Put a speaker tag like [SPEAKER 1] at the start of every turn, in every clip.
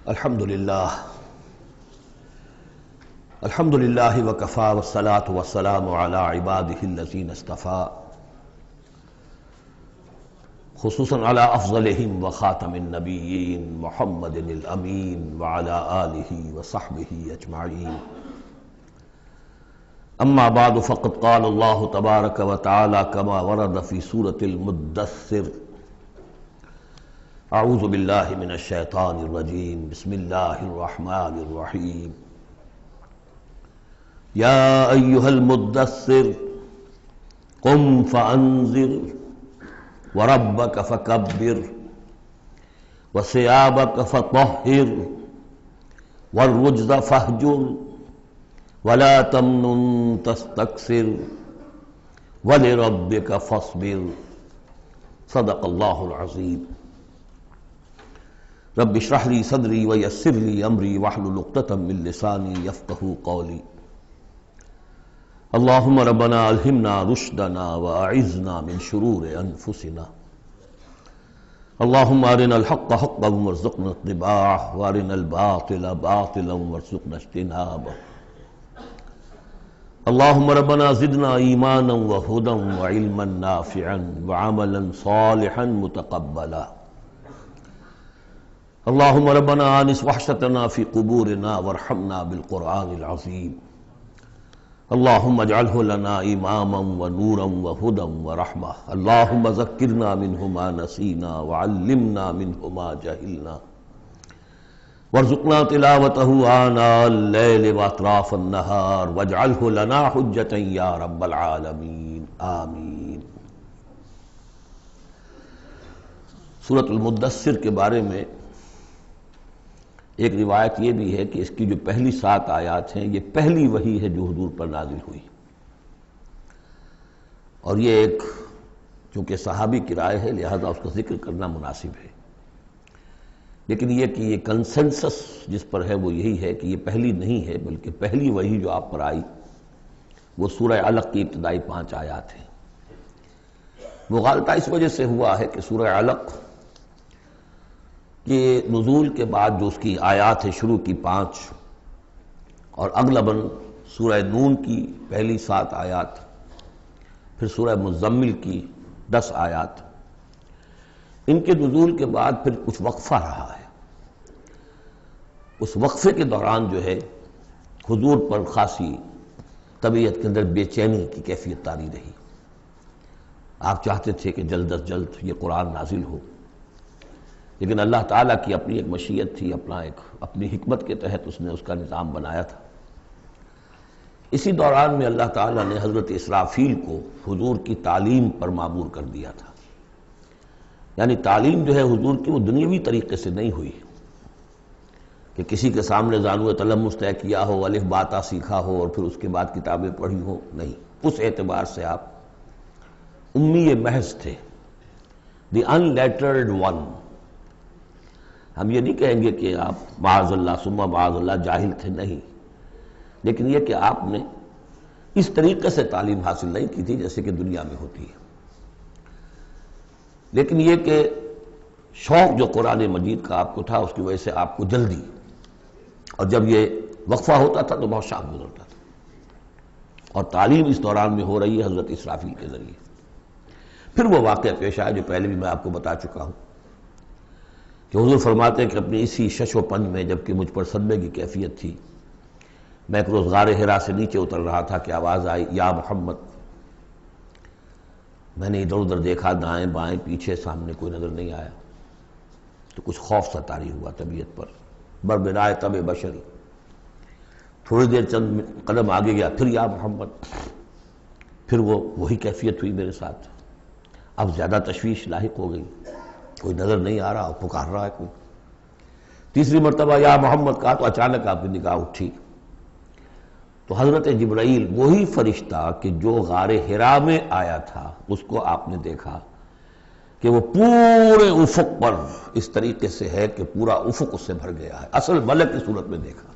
[SPEAKER 1] الحمدللہ وکفی والصلاة والسلام علی عبادہ الذین اصطفیٰ خصوصاً علی افضلہم وخاتم النبیین محمد الامین وعلی آلہ وصحبہ اجمعین اما بعد فقد قال اللہ تبارک وتعالی کما ورد فی سورة المدثر اعوذ باللہ من الشیطان الرجیم بسم اللہ الرحمن الرحیم یا ایہا المدثر قم فانذر وربک فکبر وثیابک فطہر والرجز فاہجر ولا تمنن تستکثر ولربک فاصبر صدق اللہ العظیم رب اشرح لی صدری ویسر لی امری واحلل عقدۃ من لسانی یفقہوا قولی اللہم ربنا الہمنا رشدنا واعذنا من شرور انفسنا اللہم ارنا الحق حقا وارزقنا اتباعہ وارنا الباطل باطلا وارزقنا اجتنابہ اللہم ربنا زدنا ایمانا وہدا وعلما نافعا وعملا صالحا متقبلا اللہم ربنا آنس وحشتنا فی قبورنا وارحمنا بالقرآن العظیم اللہم اجعلہ لنا اماما ونورا وہدا ورحمہ اللہم ذکرنا منہ ما نسینا وعلمنا منہ ما جہلنا وارزقنا تلاوتہ آناء اللیل واطراف النہار واجعلہ لنا حجتا یا رب العالمین آمین۔ سورۃ المدثر کے بارے میں ایک روایت یہ بھی ہے کہ اس کی جو پہلی 7 آیات ہیں یہ پہلی وحی ہے جو حضور پر نازل ہوئی، اور یہ ایک چونکہ صحابی کی رائے ہے لہذا اس کا ذکر کرنا مناسب ہے، لیکن یہ کہ یہ کنسنسس جس پر ہے وہ یہی ہے کہ یہ پہلی نہیں ہے بلکہ پہلی وحی جو آپ پر آئی وہ سورہ علق کی ابتدائی 5 آیات ہیں۔ مغالطہ اس وجہ سے ہوا ہے کہ سورہ علق کہ نزول کے بعد جو اس کی آیات ہے شروع کی 5 اور اغلباً سورہ نون کی پہلی 7 آیات، پھر سورہ مزمل کی 10 آیات، ان کے نزول کے بعد پھر کچھ وقفہ رہا ہے۔ اس وقفے کے دوران جو ہے حضور پر خاصی طبیعت کے اندر بے چینی کی کیفیت طاری رہی، آپ چاہتے تھے کہ جلد از جلد یہ قرآن نازل ہو، لیکن اللہ تعالیٰ کی اپنی ایک مشیت تھی، اپنی حکمت کے تحت اس نے اس کا نظام بنایا تھا۔ اسی دوران میں اللہ تعالیٰ نے حضرت اسرافیل کو حضور کی تعلیم پر معمور کر دیا تھا، یعنی تعلیم جو ہے حضور کی وہ دنیاوی طریقے سے نہیں ہوئی کہ کسی کے سامنے زانو تلمس طے کیا ہو، الف باتا سیکھا ہو اور پھر اس کے بعد کتابیں پڑھی ہو، نہیں، اس اعتبار سے آپ امی محض تھے، دی ان لیٹرڈ ون۔ ہم یہ نہیں کہیں گے کہ آپ معاذ اللہ ثم معاذ اللہ جاہل تھے، نہیں، لیکن یہ کہ آپ نے اس طریقے سے تعلیم حاصل نہیں کی تھی جیسے کہ دنیا میں ہوتی ہے، لیکن یہ کہ شوق جو قرآن مجید کا آپ کو تھا اس کی وجہ سے آپ کو جلدی، اور جب یہ وقفہ ہوتا تھا تو بہت شام گزرتا تھا، اور تعلیم اس دوران میں ہو رہی ہے حضرت اسرافیل کے ذریعے۔ پھر وہ واقعہ پیش آیا جو پہلے بھی میں آپ کو بتا چکا ہوں کہ حضور فرماتے ہیں کہ اپنی اسی شش و پنج میں جبکہ مجھ پر صدمے کی کیفیت تھی، میں ایک روز غار حرا سے نیچے اتر رہا تھا کہ آواز آئی یا محمد۔ میں نے ادھر ادھر دیکھا، دائیں بائیں پیچھے، سامنے کوئی نظر نہیں آیا، تو کچھ خوف سا طاری ہوا طبیعت پر، بربرائے طب بشری۔ تھوڑی دیر چند قدم آگے گیا، پھر یا محمد، پھر وہی کیفیت ہوئی میرے ساتھ۔ اب زیادہ تشویش لاحق ہو گئی، کوئی نظر نہیں آ رہا، پکار رہا ہے کوئی۔ تیسری مرتبہ یا محمد کہا تو اچانک آپ کی نگاہ اٹھی تو حضرت جبرائیل، وہی فرشتہ کہ جو غار حرا میں آیا تھا، اس کو آپ نے دیکھا کہ وہ پورے افق پر اس طریقے سے ہے کہ پورا افق اس سے بھر گیا ہے، اصل ملک کی صورت میں دیکھا۔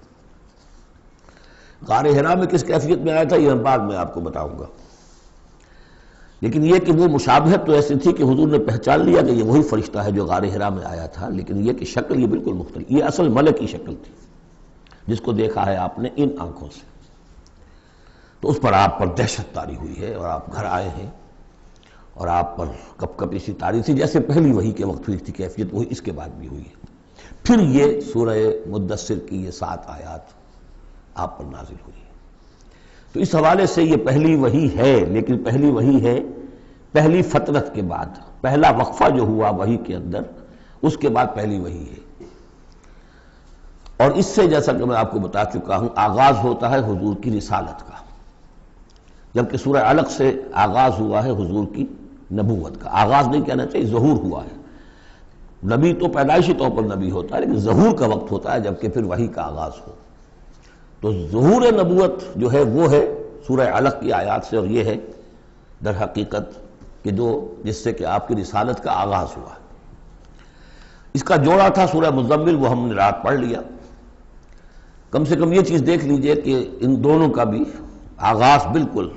[SPEAKER 1] غار حرا میں کس کیفیت میں آیا تھا یہ بعد میں آپ کو بتاؤں گا، لیکن یہ کہ وہ مشابہت تو ایسی تھی کہ حضور نے پہچان لیا کہ یہ وہی فرشتہ ہے جو غار حرا میں آیا تھا، لیکن یہ کہ شکل یہ بالکل مختلف، یہ اصل ملک کی شکل تھی جس کو دیکھا ہے آپ نے ان آنکھوں سے۔ تو اس پر آپ پر دہشت طاری ہوئی ہے اور آپ گھر آئے ہیں اور آپ پر کپ کپی سی طاری تھی، جیسے پہلی وحی کے وقت ہوئی تھی کیفیت وہی اس کے بعد بھی ہوئی ہے۔ پھر یہ سورہ مدثر کی یہ 7 آیات آپ پر نازل ہوئی ہے۔ تو اس حوالے سے یہ پہلی وحی ہے، لیکن پہلی وحی ہے پہلی فترت کے بعد، پہلا وقفہ جو ہوا وحی کے اندر اس کے بعد پہلی وحی ہے۔ اور اس سے جیسا کہ میں آپ کو بتا چکا ہوں آغاز ہوتا ہے حضور کی رسالت کا، جبکہ سورہ علق سے آغاز ہوا ہے حضور کی نبوت کا۔ آغاز نہیں کہنا چاہیے، ظہور ہوا ہے۔ نبی تو پیدائشی طور پر نبی ہوتا ہے، لیکن ظہور کا وقت ہوتا ہے جبکہ پھر وحی کا آغاز ہو۔ تو ظہور نبوت جو ہے وہ ہے سورہ علق کی آیات سے، اور یہ ہے در حقیقت کہ جس سے کہ آپ کی رسالت کا آغاز ہوا۔ اس کا جوڑا تھا سورہ مزمل، وہ ہم نے رات پڑھ لیا۔ کم سے کم یہ چیز دیکھ لیجئے کہ ان دونوں کا بھی آغاز بالکل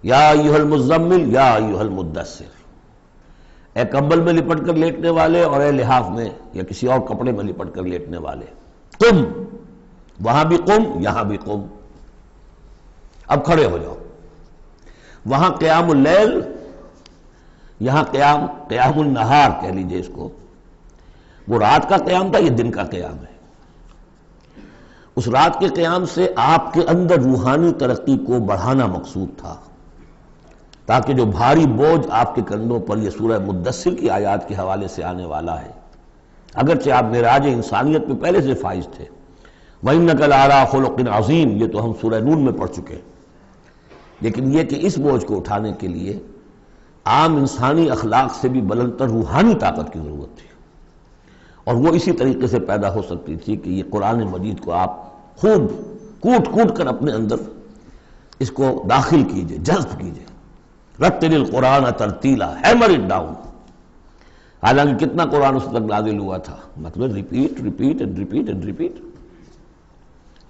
[SPEAKER 1] یا ایھا المزمل یا ایھا المدثر، اے کمبل میں لپٹ کر لیٹنے والے اور اے لحاف میں یا کسی اور کپڑے میں لپٹ کر لیٹنے والے، قم، وہاں بھی قم یہاں بھی قم، اب کھڑے ہو جاؤ۔ وہاں قیام اللیل، یہاں قیام النہار کہہ لیجئے اس کو۔ وہ رات کا قیام تھا، یہ دن کا قیام ہے۔ اس رات کے قیام سے آپ کے اندر روحانی ترقی کو بڑھانا مقصود تھا، تاکہ جو بھاری بوجھ آپ کے کندھوں پر یہ سورہ مدثر کی آیات کے حوالے سے آنے والا ہے، اگرچہ آپ معراج انسانیت میں پہلے سے فائز تھے، وَإِنَّكَ لَعَلَىٰ خُلُقٍ عَظِيمٍ، یہ تو ہم سورہ نون میں پڑھ چکے ہیں، لیکن یہ کہ اس بوجھ کو اٹھانے کے لیے عام انسانی اخلاق سے بھی بلندتر روحانی طاقت کی ضرورت تھی، اور وہ اسی طریقے سے پیدا ہو سکتی تھی کہ یہ قرآن مجید کو آپ خوب کوٹ کوٹ کر اپنے اندر اس کو داخل کیجئے، جذب کیجئے۔ رتل القرآن ترتیلا، ہیمر اٹ ڈاؤن۔ حالانکہ کتنا قرآن اس تک نازل ہوا تھا، مطلب repeat repeat and repeat and repeat,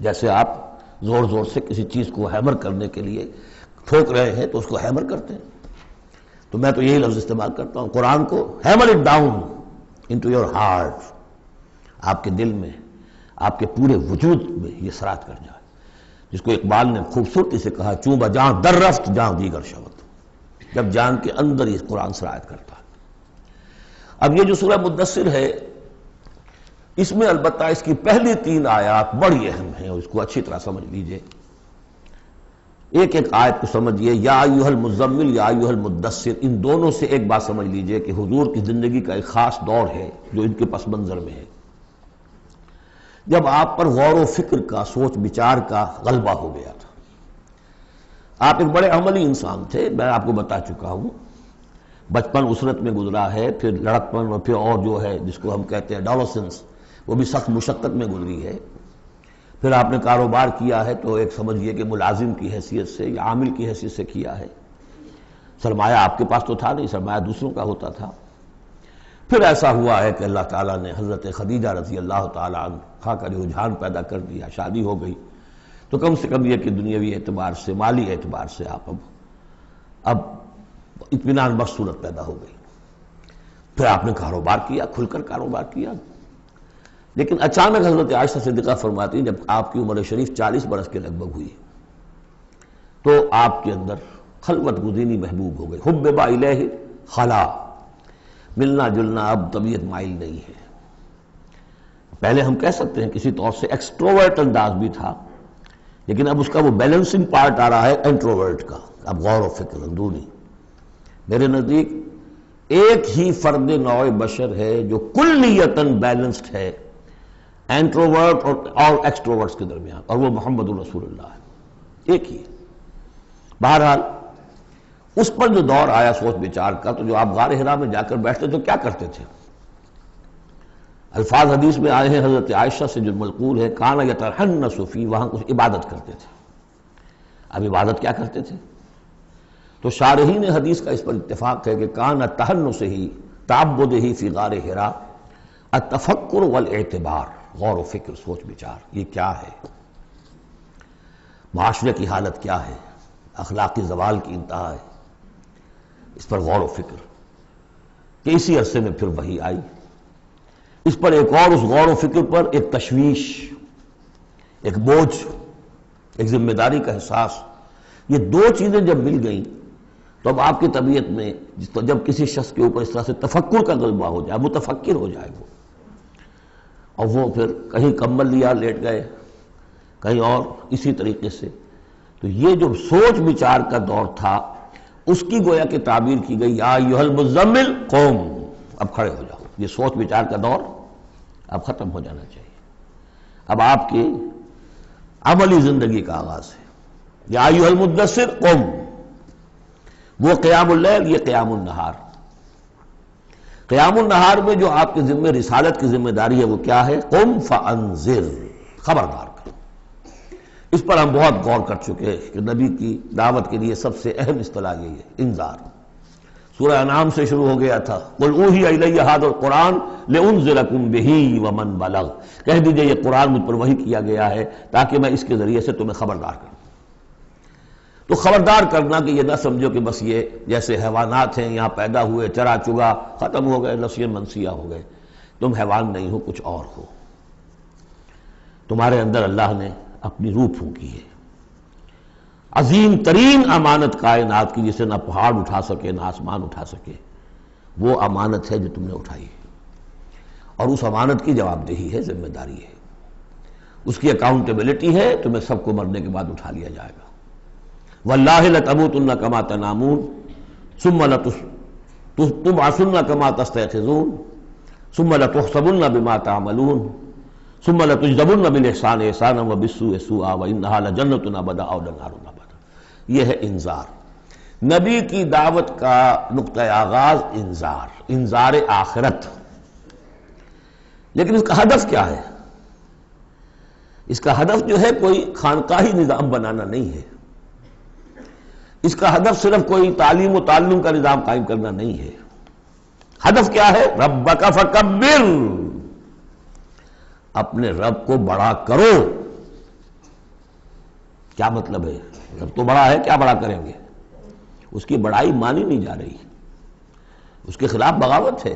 [SPEAKER 1] جیسے آپ زور زور سے کسی چیز کو ہیمر کرنے کے لیے ٹھوک رہے ہیں تو اس کو ہیمر کرتے ہیں۔ تو میں تو یہی لفظ استعمال کرتا ہوں، قرآن کو hammer it down into your heart, آپ کے دل میں، آپ کے پورے وجود میں یہ سرات کر جائے، جس کو اقبال نے خوبصورتی سے کہا، چوں بجاں در رفت جاں دیگر شود، جب جان کے اندر یہ قرآن سرایت کرتا ہے۔ اب یہ جو سورہ مدثر ہے، اس میں البتہ اس کی پہلی 3 آیات بڑی اہم ہیں، اور اس کو اچھی طرح سمجھ لیجئے۔ ایک ایک آیت کو سمجھیے، یا ایھا المزمل یا ایھا المدثر، ان دونوں سے ایک بات سمجھ لیجئے کہ حضور کی زندگی کا ایک خاص دور ہے جو ان کے پس منظر میں ہے، جب آپ پر غور و فکر کا، سوچ بچار کا غلبہ ہو گیا تھا۔ آپ ایک بڑے عملی انسان تھے، میں آپ کو بتا چکا ہوں، بچپن اسرت میں گزرا ہے، پھر لڑکپن اور پھر اور جو ہے جس کو ہم کہتے ہیں ایڈولسنس، وہ بھی سخت مشقت میں گزری ہے۔ پھر آپ نے کاروبار کیا ہے تو ایک سمجھیے کہ ملازم کی حیثیت سے یا عامل کی حیثیت سے کیا ہے، سرمایہ آپ کے پاس تو تھا نہیں، سرمایہ دوسروں کا ہوتا تھا۔ پھر ایسا ہوا ہے کہ اللہ تعالیٰ نے حضرت خدیجہ رضی اللہ تعالیٰ عنہا کا رجحان پیدا کر دیا، شادی ہو گئی، تو کم سے کم یہ کہ دنیاوی اعتبار سے، مالی اعتبار سے آپ اب اطمینان بخش صورت پیدا ہو گئی۔ پھر آپ نے کاروبار کیا، کھل کر کاروبار کیا، لیکن اچانک حضرت عائشہ صدیقہ فرماتی ہیں جب آپ کی عمر شریف 40 برس کے لگ بھگ ہوئی تو آپ کے اندر خلوت گزینی محبوب ہو گئی، حبب الیہ خلا، ملنا جلنا اب طبیعت مائل نہیں ہے۔ پہلے ہم کہہ سکتے ہیں کسی طور سے ایکسٹروورٹ انداز بھی تھا، لیکن اب اس کا وہ بیلنسنگ پارٹ آ رہا ہے انٹروورٹ کا، اب غور و فکر اندرونی۔ میرے نزدیک ایک ہی فرد نوع بشر ہے جو کلیتاً بیلنسڈ ہے انٹروورٹ اور ایکسٹروورٹس کے درمیان، اور وہ محمد الرسول اللہ ہے، ایک ہی ہے۔ بہرحال اس پر جو دور آیا سوچ بچار کا، تو جو آپ غار حرا میں جا کر بیٹھتے تو کیا کرتے تھے؟ الفاظ حدیث میں آئے ہیں حضرت عائشہ سے جو منقول ہے، کان یتحنث فی، وہاں کچھ عبادت کرتے تھے۔ اب عبادت کیا کرتے تھے؟ تو شارحین حدیث کا اس پر اتفاق ہے کہ کان تحنث ہی تعبد ہی فی غار حرا التفکر والاعتبار، غور و فکر، سوچ بچار، یہ کیا ہے، معاشرے کی حالت کیا ہے، اخلاقی زوال کی انتہا ہے، اس پر غور و فکر کہ اسی عرصے میں پھر وحی آئی. اس پر ایک اور اس غور و فکر پر ایک تشویش، ایک بوجھ، ایک ذمہ داری کا احساس. یہ دو چیزیں جب مل گئیں تو اب آپ کی طبیعت میں جب کسی شخص کے اوپر اس طرح سے تفکر کا غلبہ ہو جائے، متفکر ہو جائے وہ، اور وہ پھر کہیں کمبل لیا لیٹ گئے، کہیں اور اسی طریقے سے، تو یہ جو سوچ بچار کا دور تھا اس کی گویا کہ تعبیر کی گئی یا ایھا المزمل قوم، اب کھڑے ہو جاؤ. یہ سوچ بچار کا دور اب ختم ہو جانا چاہیے. اب آپ کی عملی زندگی کا آغاز ہے. یا ایھا المدثر قم، وہ قیام اللیل، یہ قیام النہار. قیام النہار میں جو آپ کے ذمہ رسالت کی ذمہ داری ہے وہ کیا ہے؟ قم فانذر، خبردار کرو. اس پر ہم بہت غور کر چکے ہیں کہ نبی کی دعوت کے لیے سب سے اہم اصطلاح یہی ہے، انذار. سورہ انعام سے شروع ہو گیا تھا، قل اوحی الی ھذا القرآن لانذرکم بہ ومن بلغ، کہہ دیجئے یہ قرآن مجھ پر وحی کیا گیا ہے تاکہ میں اس کے ذریعے سے تمہیں خبردار کروں. تو خبردار کرنا کہ یہ نہ سمجھو کہ بس یہ جیسے حیوانات ہیں یہاں پیدا ہوئے، چرا چگا، ختم ہو گئے، نسیاں منسیاں ہو گئے. تم حیوان نہیں ہو، کچھ اور ہو. تمہارے اندر اللہ نے اپنی روح پھونکی ہے، عظیم ترین امانت کائنات کی، جسے نہ پہاڑ اٹھا سکے نہ آسمان اٹھا سکے. وہ امانت ہے جو تم نے اٹھائی ہے، اور اس امانت کی جواب دہی ہے، ذمہ داری ہے، اس کی اکاؤنٹیبلٹی ہے. تمہیں سب کو مرنے کے بعد اٹھا لیا جائے گا. واللہ لتموتن کما تنامون ثم لتبعثن کما تستيقظون ثم لتحسبن بما تعملون ثم لتجزون بالاحسان احسانا وبالسوء سوءا وانها لجنة ابدا او لنار ابدا. یہ ہے انذار. نبی کی دعوت کا نقطہ آغاز انذار آخرت. لیکن اس کا ہدف کیا ہے؟ اس کا ہدف جو ہے کوئی خانقاہی نظام بنانا نہیں ہے. اس کا ہدف صرف کوئی تعلیم و تعلم کا نظام قائم کرنا نہیں ہے. ہدف کیا ہے؟ ربک فکبر، اپنے رب کو بڑا کرو. کیا مطلب ہے؟ رب تو بڑا ہے، کیا بڑا کریں گے؟ اس کی بڑائی مانی نہیں جا رہی، اس کے خلاف بغاوت ہے.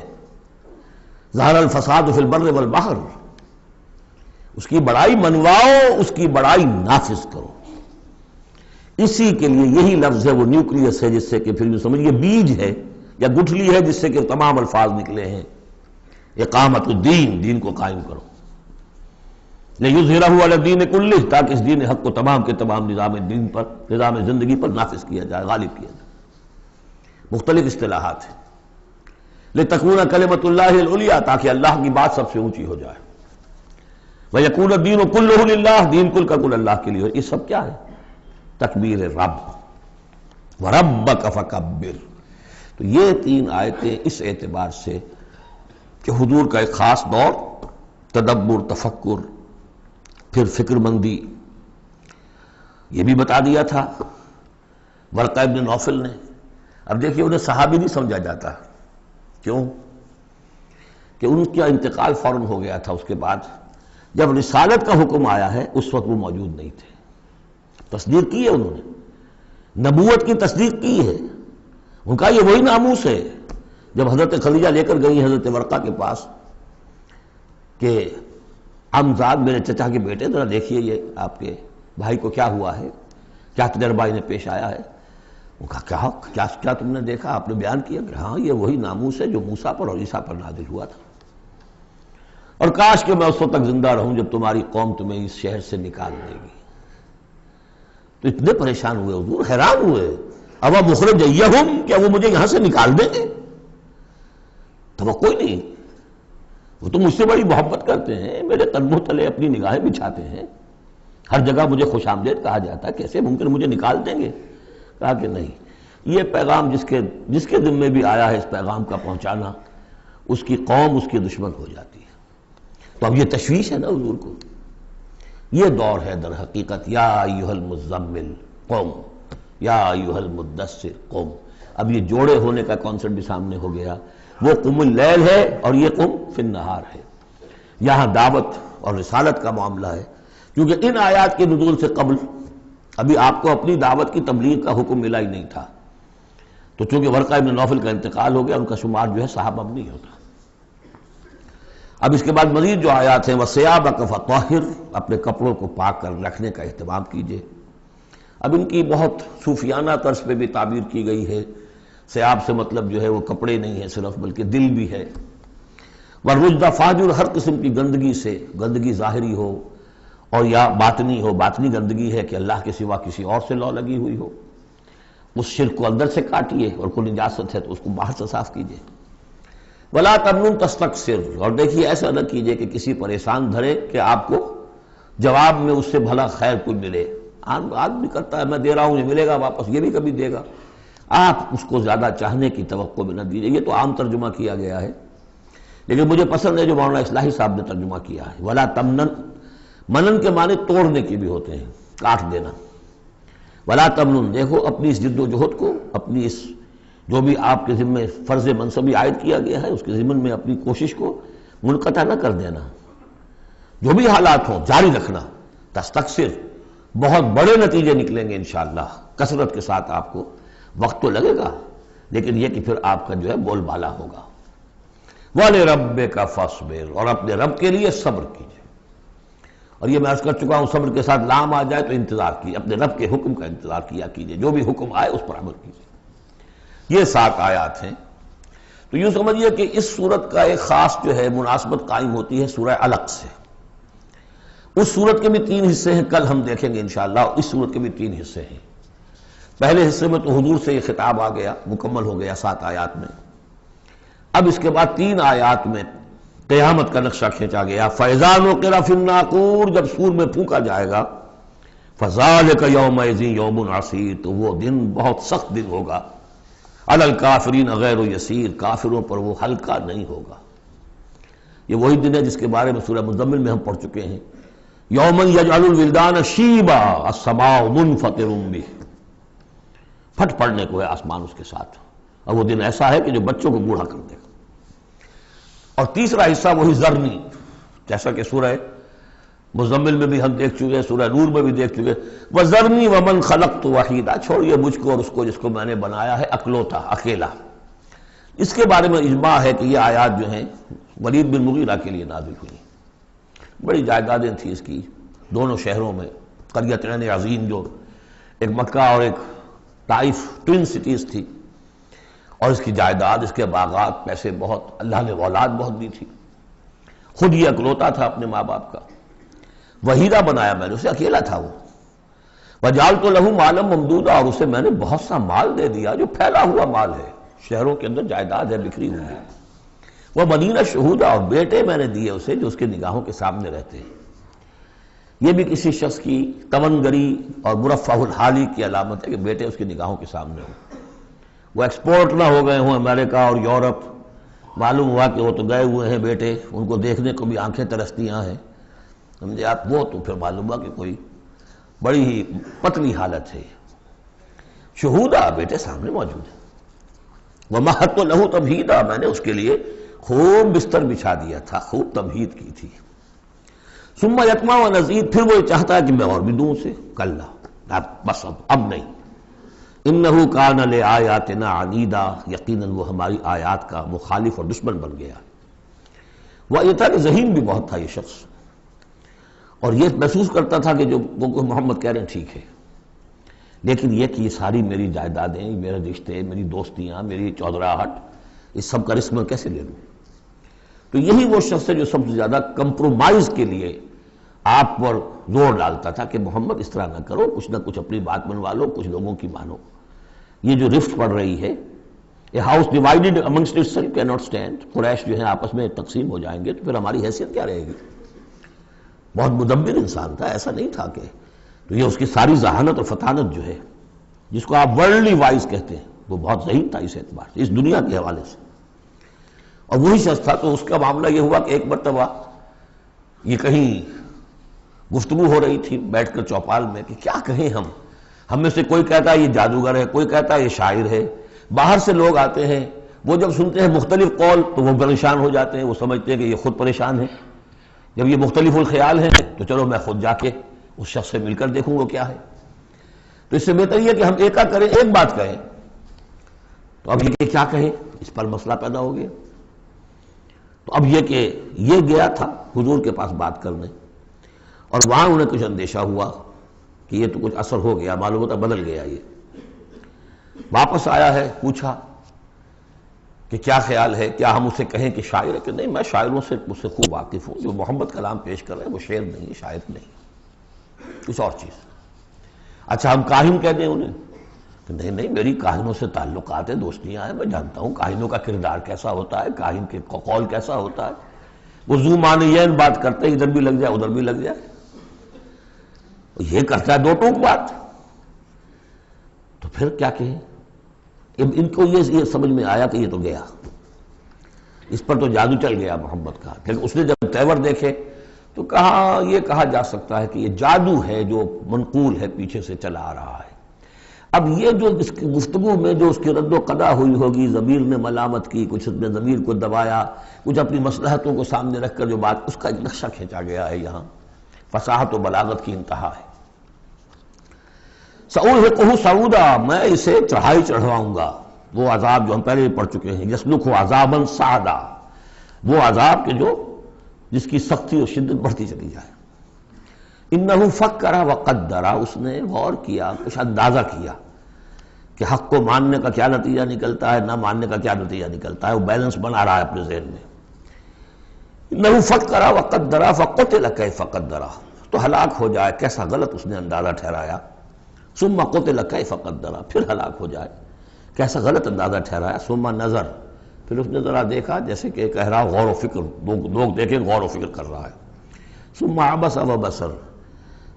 [SPEAKER 1] ظہر الفساد فی البر والبحر، اس کی بڑائی منواؤ، اس کی بڑائی نافذ کرو. اسی کے لیے یہی لفظ ہے، وہ نیوکلیس ہے جس سے کہ پھر یوں سمجھیے بیج ہے یا گٹھلی ہے جس سے کہ تمام الفاظ نکلے ہیں. اقامت الدین، دین کو قائم کرو. لِیُظْہِرَہُ عَلَى الدِّینِ کُلِّہ، تاکہ اس دین حق کو تمام کے تمام نظام دین پر، نظام زندگی پر نافذ کیا جائے، غالب کیا جائے. مختلف اصطلاحات ہیں. لِتَکُونَ کَلِمَۃُ اللہِ الْعُلْیَا، تاکہ اللہ کی بات سب سے اونچی ہو جائے. وَیَکُونَ الدِّینُ کُلُّہُ لِلَّہِ، دین کل کا کل اللہ کے لیے. یہ سب کیا ہے؟ تکبیر رب. وَرَبَّكَ فَكَبِّرْ. تو یہ تین آیتیں اس اعتبار سے کہ حضور کا ایک خاص دور، تدبر، تفکر، پھر فکر مندی، یہ بھی بتا دیا تھا ورقہ ابن نوفل نے. اب دیکھیے انہیں صحابی نہیں سمجھا جاتا. کیوں؟ کہ ان کا انتقال فوراً ہو گیا تھا. اس کے بعد جب رسالت کا حکم آیا ہے اس وقت وہ موجود نہیں تھے. تصدیق کی ہے انہوں نے، نبوت کی تصدیق کی ہے. ان کا یہ وہی ناموس ہے. جب حضرت خدیجہ لے کر گئی حضرت ورقہ کے پاس کہ عمزاد میرے چچا کے بیٹے، ذرا دیکھیے یہ آپ کے بھائی کو کیا ہوا ہے، کیا تجربہ انہیں پیش آیا ہے. وہ کہا کیا تم نے دیکھا؟ آپ نے بیان کیا کہ ہاں یہ وہی ناموس ہے جو موسیٰ پر اور عیسیٰ پر نازل ہوا تھا، اور کاش کہ میں اس وقت تک زندہ رہوں جب تمہاری قوم تمہیں اس شہر سے نکال دے گی. تو اتنے پریشان ہوئے حضور، حیران ہوئے. اب مخرجیہم، کیا وہ مجھے یہاں سے نکال دیں گے؟ توقع نہیں. وہ تو مجھ سے بڑی محبت کرتے ہیں، میرے قدموں تلے اپنی نگاہیں بچھاتے ہیں، ہر جگہ مجھے خوش آمدید کہا جاتا ہے، کیسے ممکن مجھے نکال دیں گے؟ کہا کہ نہیں، یہ پیغام جس کے ذمے بھی آیا ہے اس پیغام کا پہنچانا، اس کی قوم اس کی دشمن ہو جاتی ہے. تو اب یہ تشویش ہے نا حضور کو. یہ دور ہے در حقیقت یا ایھا المزمل قم، یا ایھا المدثر قم. اب یہ جوڑے ہونے کا کانسیپٹ بھی سامنے ہو گیا. وہ قم اللیل ہے اور یہ قم فی النہار ہے. یہاں دعوت اور رسالت کا معاملہ ہے، کیونکہ ان آیات کے نزول سے قبل ابھی آپ کو اپنی دعوت کی تبلیغ کا حکم ملا ہی نہیں تھا. تو چونکہ ورقہ ابن نوفل کا انتقال ہو گیا، ان کا شمار جو ہے صحابہ میں نہیں ہوتا۔ اب اس کے بعد مزید جو آیات ہیں، وَثِيَابَكَ فَطَهِّرْ، اپنے کپڑوں کو پاک کر رکھنے کا اہتمام کیجیے۔ اب ان کی بہت صوفیانہ طرز پہ بھی تعبیر کی گئی ہے۔ ثیاب سے مطلب جو ہے وہ کپڑے نہیں ہے صرف، بلکہ دل بھی ہے۔ وَالرُّجْزَ فَاجُر، ہر قسم کی گندگی سے، گندگی ظاہری ہو اور یا باطنی ہو۔ باطنی گندگی ہے کہ اللہ کے سوا کسی اور سے لو لگی ہوئی ہو، اس شرک کو اندر سے کاٹیے، اور کوئی نجاست ہے تو اس کو باہر سے صاف کیجیے۔ وَلَا تَمْنُن تَسْتَكْثِرْ، اور دیکھیے ایسا نہ کیجیے کہ کسی پریشان دھرے کہ آپ کو جواب میں اس سے بھلا خیر کوئی ملے۔ آدمی کرتا ہے میں دے رہا ہوں، یہ ملے گا واپس، یہ بھی کبھی دے گا، آپ اس کو زیادہ چاہنے کی توقع میں نہ دیجیے۔ یہ تو عام ترجمہ کیا گیا ہے، لیکن مجھے پسند ہے جو مولانا اصلاحی صاحب نے ترجمہ کیا ہے۔ وَلَا تَمْنُن، منن کے معنی توڑنے کے بھی ہوتے ہیں، کاٹ دینا۔ وَلَا تَمْنُن، دیکھو اپنی اس جد و جہد کو، اپنی اس جو بھی آپ کے ذمہ فرض منصبی عائد کیا گیا ہے، اس کے ضمن میں اپنی کوشش کو منقطع نہ کر دینا، جو بھی حالات ہوں جاری رکھنا۔ تستکثر، بہت بڑے نتیجے نکلیں گے انشاءاللہ، کثرت کے ساتھ آپ کو وقت تو لگے گا، لیکن یہ کہ پھر آپ کا جو ہے بول بالا ہوگا۔ وَلِرَبِّكَ فَاصْبِرْ، اور اپنے رب کے لیے صبر کیجیے۔ اور یہ میں عرض کر چکا ہوں، صبر کے ساتھ لام آ جائے تو انتظار کیجیے، اپنے رب کے حکم کا انتظار کیا کیجیے، جو بھی حکم آئے اس پر عمل کیجیے۔ یہ 7 آیات ہیں۔ تو یوں سمجھیے کہ اس سورت کا ایک خاص جو ہے مناسبت قائم ہوتی ہے سورہ علق سے۔ اس سورت کے بھی 3 حصے ہیں، کل ہم دیکھیں گے انشاءاللہ۔ اس سورت کے بھی 3 حصے ہیں۔ پہلے حصے میں تو حضور سے یہ خطاب آ گیا، مکمل ہو گیا 7 آیات میں۔ اب اس کے بعد 3 آیات میں قیامت کا نقشہ کھینچا گیا۔ فَإِذَا نُقِرَ فِي النَّاقُورِ، جب سور میں پھونکا جائے گا، فَذَلِكَ يَوْمَئِذٍ يَوْمٌ عَسِيرٌ، تو وہ دن بہت سخت دن ہوگا۔ عَلَى الْكَافِرِينَ غَيْرُ يَسِيرٌ، کافروں پر وہ ہلکا نہیں ہوگا۔ یہ وہی دن ہے جس کے بارے میں سورہ مزمل میں ہم پڑھ چکے ہیں۔ یَوْمًا يَجْعَلُ الْوِلْدَانَ شِيبًا السَّمَاءُ مُنْفَطِرٌ بِهِ، پھٹ پڑنے کو ہے آسمان اس کے ساتھ، اور وہ دن ایسا ہے کہ جو بچوں کو بوڑھا کر دے گا۔ اور تیسرا حصہ وہی ذرنی، جیسا کہ سورہ مزمل میں بھی ہم دیکھ چکے، سورہ نور میں بھی دیکھ چکے۔ وَذَرْنِي وَمَنْ خَلَقْتُ وَحِيدًا، چھوڑیے مجھ کو اور اس کو جس کو میں نے بنایا ہے اکلوتا، اکیلا۔ اس کے بارے میں اجماع ہے کہ یہ آیات جو ہیں ولید بن مغیرہ کے لیے نازل ہوئی۔ بڑی جائیدادیں تھیں اس کی دونوں شہروں میں، قریتین عظیم جو ایک مکہ اور ایک طائف، ٹوین سٹیز تھی، اور اس کی جائیداد، اس کے باغات، پیسے بہت، اللہ نے اولاد بہت دی تھی۔ خود یہ اکلوتا تھا اپنے ماں باپ کا، وحیدہ بنایا میں نے اسے، اکیلا تھا وہ۔ وَجَعَلْتُ لَهُ مَالًا مَمْدُودًا، اور اسے میں نے بہت سا مال دے دیا جو پھیلا ہوا مال ہے، شہروں کے اندر جائیداد ہے بکھری ہوئی ہے۔ وَبَنِينَ شُهُودًا، اور بیٹے میں نے دیے اسے جو اس کے نگاہوں کے سامنے رہتے ہیں۔ یہ بھی کسی شخص کی تونگری اور مرفہ الحالی کی علامت ہے کہ بیٹے اس کی نگاہوں کے سامنے ہوں، وہ ایکسپورٹ نہ ہو گئے ہوں امریکہ اور یورپ، معلوم ہوا کہ وہ تو گئے ہوئے ہیں بیٹے، ان کو دیکھنے کو بھی آنکھیں ترستیاں ہیں، سمجھے آپ، وہ تو پھر معلوم ہوا کہ کوئی بڑی ہی پتلی حالت ہے۔ شہودہ، بیٹے سامنے موجود ہیں۔ وَمَهَّدتُّ لَهُ تَمْهِيدًا، میں نے اس کے لیے خوب بستر بچھا دیا تھا، خوب تمہید کی تھی۔ ثُمَّ يَطْمَعُ أَنْ أَزِيدَ، پھر وہ چاہتا ہے کہ میں اور بھی دوں اسے، کلا، بس اب نہیں۔ إِنَّهُ كَانَ لِآيَاتِنَا عَنِيدًا، یقیناً وہ ہماری آیات کا مخالف اور دشمن بن گیا۔ وہ یہ تھا کہ ذہین بھی بہت تھا یہ شخص، اور یہ محسوس کرتا تھا کہ جو وہ محمد کہہ رہے ہیں ٹھیک ہے، لیکن یہ کہ یہ ساری میری جائیدادیں، میرے رشتے، میری دوستیاں، میری چودراہٹ، اس سب کا رسک میں کیسے لے لوں؟ تو یہی وہ شخص ہے جو سب سے زیادہ کمپرومائز کے لیے آپ پر زور ڈالتا تھا کہ محمد اس طرح نہ کرو، کچھ نہ کچھ اپنی بات منوا لو، کچھ لوگوں کی مانو۔ یہ جو رفت پڑ رہی ہے، a house divided amongst itself can not stand, قریش جو ہیں آپس میں تقسیم ہو جائیں گے تو پھر ہماری حیثیت کیا رہے گی؟ بہت مدبر انسان تھا، ایسا نہیں تھا کہ، تو یہ اس کی ساری ذہانت اور فطانت جو ہے، جس کو آپ ورلڈلی وائز کہتے ہیں، وہ بہت ذہین تھا اس اعتبار سے، اس دنیا کے حوالے سے۔ اور وہی شخص تھا، تو اس کا معاملہ یہ ہوا کہ ایک مرتبہ یہ کہیں گفتگو ہو رہی تھی بیٹھ کر چوپال میں کہ کیا کہیں ہم میں سے کوئی کہتا ہے یہ جادوگر ہے، کوئی کہتا ہے یہ شاعر ہے، باہر سے لوگ آتے ہیں، وہ جب سنتے ہیں مختلف قول تو وہ پریشان ہو جاتے ہیں، وہ سمجھتے ہیں کہ یہ خود پریشان ہے، جب یہ مختلف الخیال ہیں تو چلو میں خود جا کے اس شخص سے مل کر دیکھوں وہ کیا ہے۔ تو اس سے بہتر یہ کہ ہم ایک بات کہیں تو اب یہ کیا کہیں، اس پر مسئلہ پیدا ہو گیا۔ تو اب یہ کہ یہ گیا تھا حضور کے پاس بات کرنے، اور وہاں انہیں کچھ اندیشہ ہوا کہ یہ تو کچھ اثر ہو گیا، معلوم ہوتا بدل گیا۔ یہ واپس آیا ہے، پوچھا کہ کیا خیال ہے، کیا ہم اسے کہیں کہ شاعر ہے؟ کہ نہیں، میں شاعروں سے مجھ سے خوب واقف ہوں، جو محمد کلام پیش کر رہے ہیں وہ شعر نہیں، شاعر نہیں، کچھ اور چیز۔ اچھا ہم کاہن کہہ دیں انہیں؟ کہ نہیں نہیں، میری کاہنوں سے تعلقات ہیں، دوستیاں ہیں، میں جانتا ہوں کاہنوں کا کردار کیسا ہوتا ہے، کاہن کے قول کیسا ہوتا ہے، وہ ذو معنیین بات کرتے ہیں، ادھر بھی لگ جائے ادھر بھی لگ جائے، یہ کرتا ہے دو ٹوک بات۔ تو پھر کیا کہیں؟ ان کو یہ سمجھ میں آیا کہ یہ تو گیا، اس پر تو جادو چل گیا محمد کا۔ پھر اس نے جب تیور دیکھے تو کہا، یہ کہا جا سکتا ہے کہ یہ جادو ہے جو منقول ہے، پیچھے سے چلا آ رہا ہے۔ اب یہ جو اس کی گفتگو میں جو اس کی رد و قدا ہوئی ہوگی، ضمیر نے ملامت کی، کچھ نے ضمیر کو دبایا، کچھ اپنی مصلحتوں کو سامنے رکھ کر جو بات، اس کا ایک نقشہ کھینچا گیا ہے یہاں، فصاحت و بلاغت کی انتہا ہے۔ سأرهقه صعودا، میں اسے چڑھائی چڑھواؤں گا، وہ عذاب جو ہم پہلے پڑھ چکے ہیں، یسلکہ عذابا صعدا، وہ عذاب کہ جو جس کی سختی اور شدت بڑھتی چلی جائے۔ انہ فکر وقدر، اس نے غور کیا، کچھ اندازہ کیا کہ حق کو ماننے کا کیا نتیجہ نکلتا ہے، نہ ماننے کا کیا نتیجہ نکلتا ہے، وہ بیلنس بنا رہا ہے اپنے ذہن میں۔ انہ فکر وقدر فقتل کیف قدر، تو ہلاک ہو جائے، کیسا غلط اس نے اندازہ ٹھہرایا۔ ثم قتل کیف قدر، پھر ہلاک ہو جائے، کیسا غلط اندازہ ٹھہرایا۔ ثم نظر، پھر اس نے ذرا دیکھا، جیسے کہ کہہ رہا غور و فکر، لوگ دیکھیں غور و فکر کر رہا ہے۔ ثم عبس وبصر،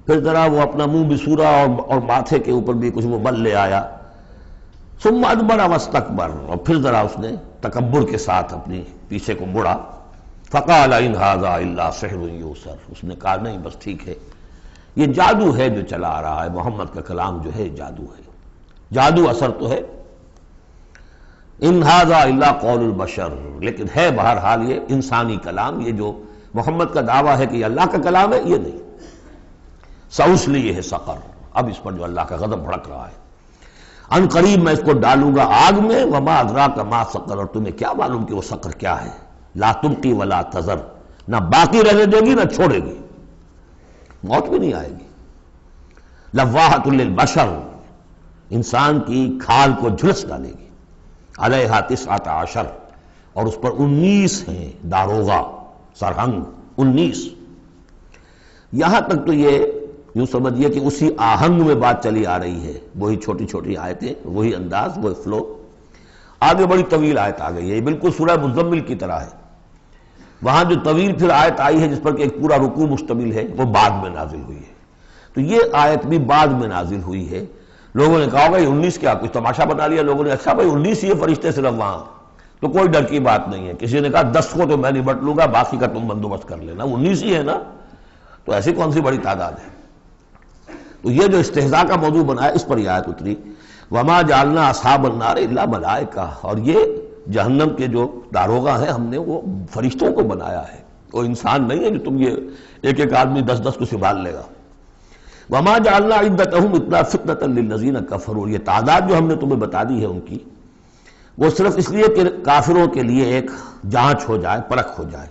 [SPEAKER 1] پھر ذرا وہ اپنا منہ بسورا اور ماتھے کے اوپر بھی کچھ وہ بل لے آیا۔ ثم ادبر واستکبر، اور پھر ذرا اس نے تکبر کے ساتھ اپنی پیچھے کو مڑا۔ فقال ان ھذا الا سحر یؤثر، اس نے کہا نہیں بس ٹھیک ہے، یہ جادو ہے جو چلا آ رہا ہے، محمد کا کلام جو ہے جادو ہے، جادو اثر تو ہے۔ ان ھذا الا قول البشر، لیکن ہے بہرحال یہ انسانی کلام، یہ جو محمد کا دعویٰ ہے کہ یہ اللہ کا کلام ہے، یہ نہیں۔ سأصلیہ سقر، اب اس پر جو اللہ کا غضب بھڑک رہا ہے، ان قریب میں اس کو ڈالوں گا آگ میں۔ وما ادراک ما سقر، اور تمہیں کیا معلوم کہ وہ سقر کیا ہے۔ لا تبقی ولا تذر، نہ باقی رہنے دے گی نہ چھوڑے گی، موت بھی نہیں آئے گی۔ لواحۃ للبشر، انسان کی کھال کو جھلس ڈالے گی۔ علیہا 19، اور اس پر 19 ہیں داروغہ، سرہنگ 19۔ یہاں تک تو یہ یوں سمجھیے کہ اسی آہنگ میں بات چلی آ رہی ہے، وہی چھوٹی چھوٹی آیتیں، وہی انداز، وہی فلو۔ آگے بڑی طویل آیت آ گئی ہے، یہ بالکل سورہ مزمل کی طرح ہے۔ وہاں جو طویل پھر آیت آئی ہے جس پر کہ ایک پورا رکوع مشتمل ہے، وہ بعد میں نازل ہوئی ہے۔ تو یہ آیت بھی بعد میں نازل ہوئی ہے۔ لوگوں نے کہا ہوگا یہ 19 کیا، کچھ تماشا بنا لیا لوگوں نے، اچھا بھائی 19 ہی فرشتے صرف وہاں، تو کوئی ڈر کی بات نہیں ہے۔ کسی نے کہا 10 کو تو میں نبٹ لوں گا، باقی کا تم بندوبست کر لینا، 19 ہی ہے نا، تو ایسی کون سی بڑی تعداد ہے۔ تو یہ جو استہزاء کا موضوع بنا ہے، اس پر یہ آیت اتری۔ وما جعلنا اصحاب النار الا ملائکہ، اور یہ جہنم کے جو داروغہ ہیں ہم نے وہ فرشتوں کو بنایا ہے، وہ انسان نہیں ہے جو تم یہ ایک ایک آدمی 10 کو سنبھال لے گا۔ وما جعلنا عدتهم الا فتنة للذین کفروا، یہ تعداد جو ہم نے تمہیں بتا دی ہے ان کی، وہ صرف اس لیے کہ کافروں کے لیے ایک جانچ ہو جائے، پرکھ ہو جائے۔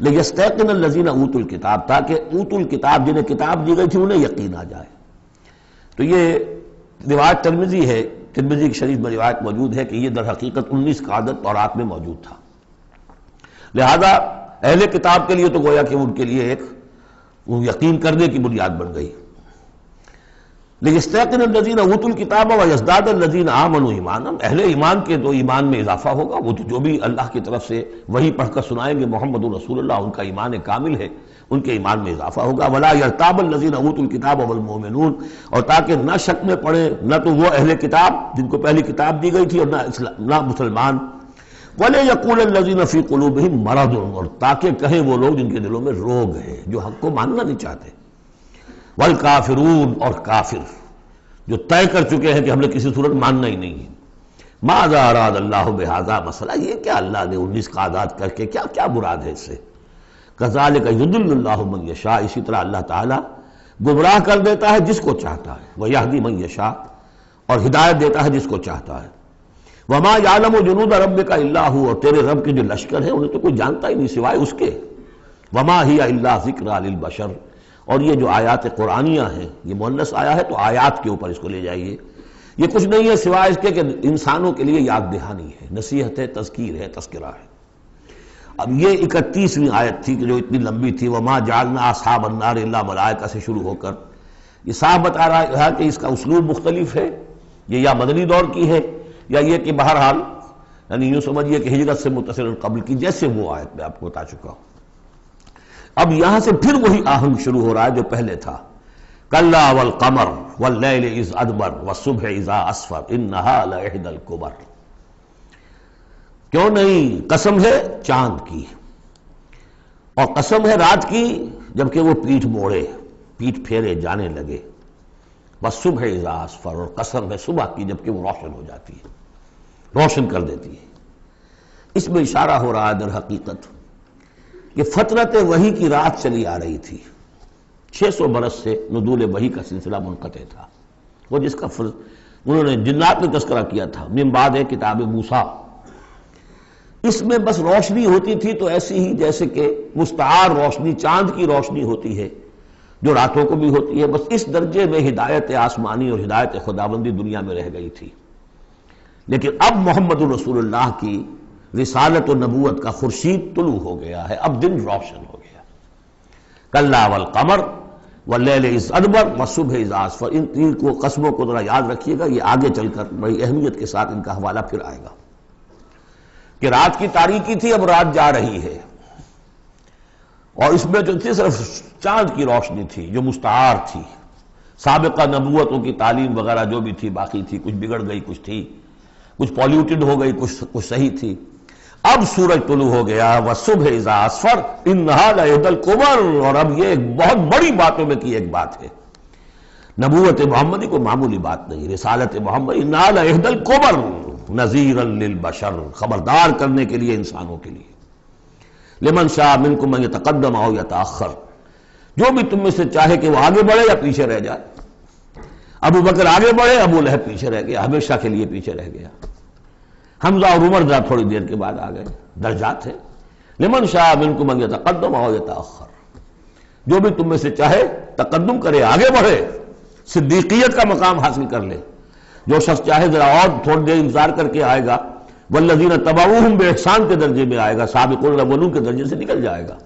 [SPEAKER 1] لیستیقن الذین اوتوا الکتاب، تاکہ اوتوا الکتاب جنہیں کتاب دی گئی تھی انہیں یقین آ جائے۔ تو یہ روایت ترمذی ہے، ترمذی کی شریف میں روایت موجود ہے کہ یہ در حقیقت 19 کا عدد تورات میں موجود تھا، لہذا اہل کتاب کے لیے تو گویا کہ ان کے لیے ایک یقین کرنے کی بنیاد بن گئی۔ لیستیقن الذین اوتوا الکتاب ویزداد الذین آمنوا ایمانا، اہل ایمان کے تو ایمان میں اضافہ ہوگا، وہ جو بھی اللہ کی طرف سے وحی پڑھ کر سنائیں گے محمد رسول اللہ، ان کا ایمان کامل ہے، ان کے ایمان میں اضافہ ہوگا۔ ولا یرتاب الذین اوتوا الکتاب والمؤمنون، اور تاکہ نہ شک میں پڑے نہ تو وہ اہل کتاب جن کو پہلی کتاب دی گئی تھی اور نہ مسلمان۔ وَلَا يَقُولَ الَّذِينَ فِي قُلُوبِهِم مَرَضٌ، اور تاکہ کہیں وہ لوگ جن کے دلوں میں روگ ہے، جو حق کو ماننا نہیں چاہتے۔ وَالْكَافِرُونَ، اور کافر جو طے کر چکے ہیں کہ ہم نے کسی صورت ماننا ہی نہیں ہے۔ ماذا اراد اللہ بہذا، مسئلہ یہ کیا اللہ نے 19 کا اعداد کر کے کیا مراد ہے اس سے۔ کذالک یضل اللہ من یشاء، اسی طرح اللہ تعالیٰ گمراہ کر دیتا ہے جس کو چاہتا ہے، ویہدی من یشاء، اور ہدایت دیتا ہے جس کو چاہتا ہے۔ وما یعلم جنود ربک الا هو، اور تیرے رب کے جو لشکر ہیں انہیں تو کوئی جانتا ہی نہیں سوائے اس کے. وما ہی الا ذکری للبشر، اور یہ جو آیات قرآنیہ ہیں، یہ مؤنث آیا ہے تو آیات کے اوپر اس کو لے جائیے، یہ کچھ نہیں ہے سوائے اس کے کہ انسانوں کے لیے یاد دہانی ہے، نصیحت ہے، تذکیر ہے، تذکرہ ہے. اب یہ 31ویں آیت تھی کہ جو اتنی لمبی تھی، وما جعلنا اصحاب النار الا ملائکہ سے شروع ہو کر یہ صاحب بتا رہا ہے کہ اس کا اسلوب مختلف ہے، یہ یا مدنی دور کی ہے یا یہ کہ بہرحال یعنی یوں سمجھیے کہ ہجرت سے متصل قبل کی، جیسے وہ آیت میں آپ کو بتا چکا ہوں. اب یہاں سے پھر وہی آہنگ شروع ہو رہا ہے جو پہلے تھا. کلا والقمر واللیل اذ ادبر والصبح اذا اسفر انہا لإحدی الکبر. کیوں نہیں، قسم ہے چاند کی، اور قسم ہے رات کی جبکہ وہ پیٹھ موڑے، پیٹھ پھیرے جانے لگے. والصبح اذا اسفر، اور قسم ہے صبح کی جبکہ وہ روشن ہو جاتی ہے، روشن کر دیتی ہے. اس میں اشارہ ہو رہا ہے در حقیقت کہ فترت وحی کی رات چلی آ رہی تھی. 600 برس سے نزول وحی کا سلسلہ منقطع تھا، وہ جس کا انہوں نے جنات میں تذکرہ کیا تھا من بعد کتاب موسیٰ. اس میں بس روشنی ہوتی تھی تو ایسی ہی جیسے کہ مستعار روشنی چاند کی روشنی ہوتی ہے جو راتوں کو بھی ہوتی ہے، بس اس درجے میں ہدایت آسمانی اور ہدایت خداوندی دنیا میں رہ گئی تھی. لیکن اب محمد الرسول اللہ کی رسالت و نبوت کا خورشید طلوع ہو گیا ہے، اب دن روشن ہو گیا. کلا والقمر واللیل اذ ادبر والصبح اذا اسفر، ان تین کو قسموں کو ذرا یاد رکھیے گا، یہ آگے چل کر بڑی اہمیت کے ساتھ ان کا حوالہ پھر آئے گا کہ رات کی تاریکی تھی، اب رات جا رہی ہے، اور اس میں جو تھی صرف چاند کی روشنی تھی جو مستعار تھی. سابقہ نبوتوں کی تعلیم وغیرہ جو بھی تھی باقی تھی، کچھ بگڑ گئی، کچھ تھی، کچھ پولیوٹڈ ہو گئی، کچھ صحیح تھی. اب سورج طلوع ہو گیا، والصبح اذا اسفر انہا لإحدی الکبر، اور اب یہ ایک بہت بڑی باتوں میں کی ایک بات ہے. نبوت محمدی کو معمولی بات نہیں، رسالت محمدی انہا لإحدی الکبر نذیرا للبشر، خبردار کرنے کے لیے انسانوں کے لیے. لمن شاء منکم ان یتقدم او یتأخر، جو بھی تم میں سے چاہے کہ وہ آگے بڑھے یا پیچھے رہ جائے. ابو بکر آگے بڑھے، ابو لہب پیچھے رہ گیا، ہمیشہ کے لیے پیچھے رہ گیا. حمزہ اور عمر ذرا تھوڑی دیر کے بعد آ گئے، درجات ہیں. لمن شاء منکم ان یتقدم او یتأخر، جو بھی تم میں سے چاہے تقدم کرے، آگے بڑھے، صدیقیت کا مقام حاصل کر لے. جو شخص چاہے ذرا اور تھوڑی دیر انتظار کر کے آئے گا، والذین تبعوہم بإحسان کے درجے میں آئے گا، سابقون الاولون کے درجے سے نکل جائے گا.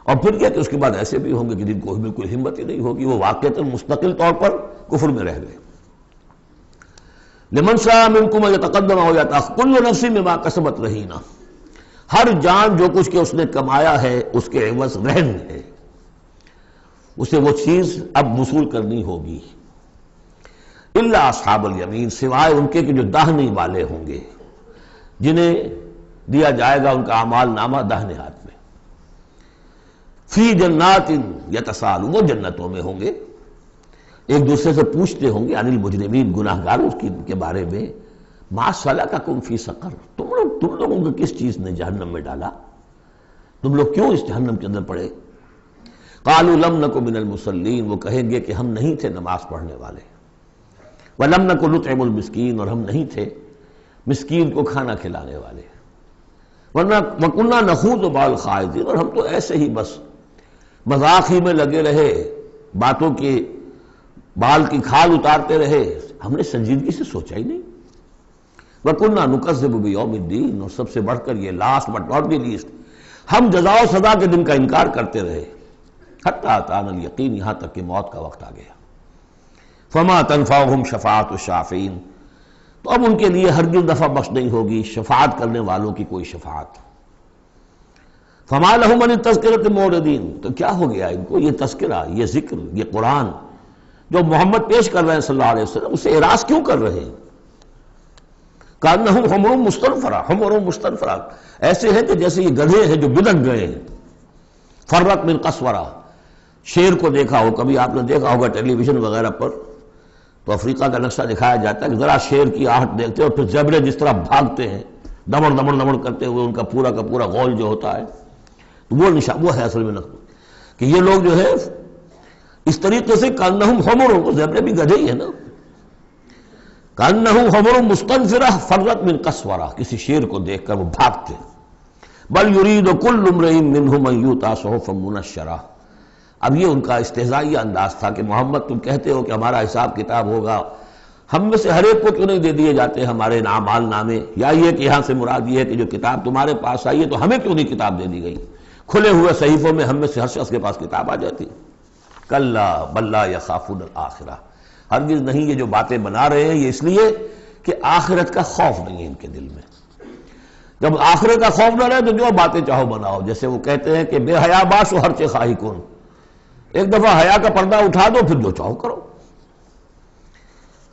[SPEAKER 1] اور پھر کیا کہ اس کے بعد ایسے بھی ہوں گے کہ جن کو بالکل ہمت ہی نہیں ہوگی، وہ واقعتاً مستقل طور پر کفر میں رہ گئے. لمن شاء منکم ان یتقدم او یتأخر کل نفس بما کسبت رہینہ، ہر جان جو کچھ کہ اس نے کمایا ہے اس کے عوض رہن ہے، اسے وہ چیز اب وصول کرنی ہوگی. الا اصحاب الیمین، سوائے ان کے کہ جو داہنے والے ہوں گے، جنہیں دیا جائے گا ان کا اعمال نامہ داہنے ہاتھ میں. فی جنات یتساءلون، وہ جنتوں میں ہوں گے، ایک دوسرے سے پوچھتے ہوں گے عن المجرمین، گناہ گاروں کے بارے میں. ما سلککم فی سقر، تم لوگوں کو کس چیز نے جہنم میں ڈالا، تم لوگ کیوں اس جہنم کے اندر پڑے. قالوا لم نک من المصلین، وہ کہیں گے کہ ہم نہیں تھے نماز پڑھنے والے. ولم نک نطعم المسکین، اور ہم نہیں تھے مسکین کو کھانا کھلانے والے. وَكُنَّا نَخُوضُ مَعَ الْخَائِضِينَ، اور ہم تو ایسے ہی بس مذاق ہی میں لگے رہے، باتوں کے بال کی کھال اتارتے رہے، ہم نے سنجیدگی سے سوچا ہی نہیں. وَكُنَّا نُكَذِّبُ بِيَوْمِ الدِّينِ، اور سب سے بڑھ کر یہ last but not the least, ہم جزا و سزا کے دن کا انکار کرتے رہے. حتیٰ أَتَانَا الْيَقِينُ، یہاں تک کہ موت کا وقت آ گیا. فَمَا تَنْفَعُهُمْ شَفَاعَةُ الشَّافِعِينَ، تو اب ان کے لیے ہرگز نفع بخش نہیں ہوگی شفاعت کرنے والوں کی کوئی شفاعت. فما لهم عن التذکرۃ معرضین، تو کیا ہو گیا ان کو، یہ تذکرہ، یہ ذکر، یہ قرآن جو محمد پیش کر رہے ہیں صلی اللہ علیہ وسلم، اسے اعراض کیوں کر رہے ہیں. کانہم حمر مستنفرہ، حمر مستنفرہ، ایسے ہیں کہ جیسے یہ گدھے ہیں جو بدک گئے ہیں. فرت من قسورہ، شیر کو دیکھا ہو کبھی آپ نے، دیکھا ہوگا ٹیلی ویژن وغیرہ پر، تو افریقہ کا نقشہ دکھایا جاتا ہے کہ ذرا شیر کی آہٹ دیکھتے ہیں اور پھر زیبرے جس طرح بھاگتے ہیں دمڑ دمڑ دمڑ کرتے ہوئے، ان کا پورا غول جو ہوتا ہے، تو وہ نشان وہ ہے اصل میں کہ یہ لوگ جو ہے اس طریقے سے کانہم حمر، وہ زیبرے بھی گدھے ہی ہیں نا. کأنہ حمر مستنفرہ فرت من قسورہ، کسی شیر کو دیکھ کر وہ بھاگتے. بل یرید کل امرئ منہم ان یؤتیٰ صحفا منشرہ. اب یہ ان کا استہزائیہ انداز تھا کہ محمد تم کہتے ہو کہ ہمارا حساب کتاب ہوگا، ہم میں سے ہر ایک کو کیوں نہیں دے دیے جاتے ہمارے اعمال نامے، یا یہ کہ یہاں سے مراد یہ ہے کہ جو کتاب تمہارے پاس آئی ہے تو ہمیں کیوں نہیں کتاب دے دی گئی؟ کھلے ہوئے صحیفوں میں ہم میں سے ہر شخص کے پاس کتاب آ جاتی. کلا بل لا یخافون الآخرہ، ہرگز نہیں، یہ جو باتیں بنا رہے ہیں یہ اس لیے کہ آخرت کا خوف نہیں ہے ان کے دل میں. جب آخرت کا خوف نہ رہے تو جو باتیں چاہو بناؤ. جیسے وہ کہتے ہیں کہ بے حیا باش و ہر چے خواہی کن، ایک دفعہ حیا کا پردہ اٹھا دو پھر جو چاہو کرو.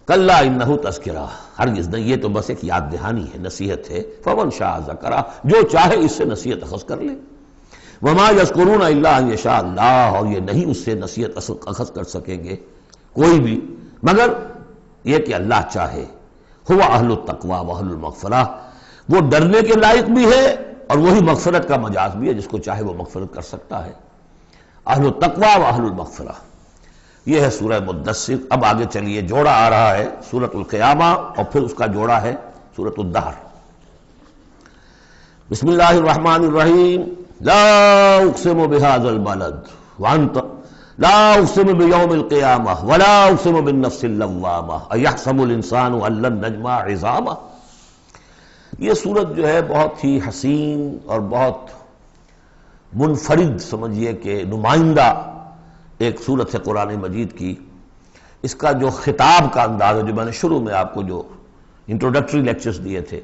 [SPEAKER 1] کلا انہ تذکرہ، ہرگز نہیں، یہ تو بس ایک یاد دہانی ہے، نصیحت ہے. فمن شاء ذکرہ، جو چاہے اس سے نصیحت اخذ کر لے. وما یذکرون الا ان یشاء اللہ، اور یہ نہیں اس سے نصیحت اخذ کر سکیں گے کوئی بھی مگر یہ کہ اللہ چاہے. ہوا اہل التقوی و اہل المغفرہ، وہ ڈرنے کے لائق بھی ہے اور وہی مغفرت کا مجاز بھی ہے، جس کو چاہے وہ مغفرت کر سکتا ہے. اہل التقوی و اہل المغفرہ، یہ ہے سورہ مدثر. اب آگے چلیے، جوڑا آ رہا ہے سورۃ القیامہ اور پھر اس کا جوڑا ہے سورۃ الدہر. بسم اللہ الرحمن الرحیم. لا اقسم بهذا البلد وانت لا اقسم بیوم القیامہ ولا اقسم بالنفس اللوامہ ایحسب الانسان ان لن نجمع عظامہ. یہ سورت جو ہے بہت ہی حسین اور بہت منفرد سمجھیے کہ نمائندہ ایک سورت ہے قرآن مجید کی. اس کا جو خطاب کا انداز ہے، جو میں نے شروع میں آپ کو جو انٹروڈکٹری لیکچرز دیے تھے،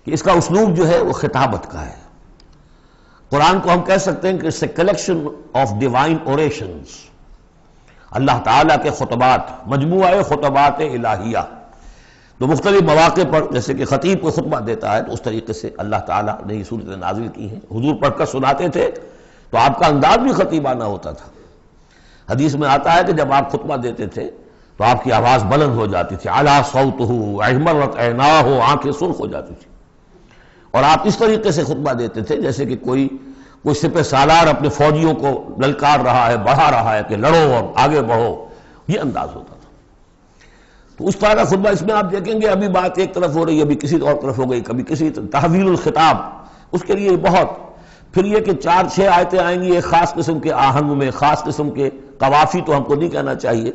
[SPEAKER 1] کہ اس کا اسلوب جو ہے وہ خطابت کا ہے. قرآن کو ہم کہہ سکتے ہیں کہ it's a collection of divine orations، اللہ تعالیٰ کے خطبات، مجموعہ خطبات الہیہ. تو مختلف مواقع پر جیسے کہ خطیب کو خطبہ دیتا ہے تو اس طریقے سے اللہ تعالیٰ نے یہ صورتیں نازل کی ہیں. حضور پڑھ کر سناتے تھے تو آپ کا انداز بھی خطیبانہ ہوتا تھا. حدیث میں آتا ہے کہ جب آپ خطبہ دیتے تھے تو آپ کی آواز بلند ہو جاتی تھی، اعلیٰ صوتہ احمرت عیناہ، آنکھیں سرخ ہو جاتی تھی. اور آپ اس طریقے سے خطبہ دیتے تھے جیسے کہ کوئی سپہ سالار اپنے فوجیوں کو للکار رہا ہے، بڑھا رہا ہے کہ لڑو اور آگے بڑھو، یہ انداز ہوتا تھا. تو اس طرح کا خطبہ اس میں آپ دیکھیں گے. ابھی بات ایک طرف ہو رہی ہے، ابھی کسی اور طرف ہو گئی، کبھی کسی تحویل الخطاب، اس کے لیے بہت. پھر یہ کہ 4-6 آیتیں آئیں گی ایک خاص قسم کے آہنگ میں، خاص قسم کے قوافی تو ہم کو نہیں کہنا چاہیے،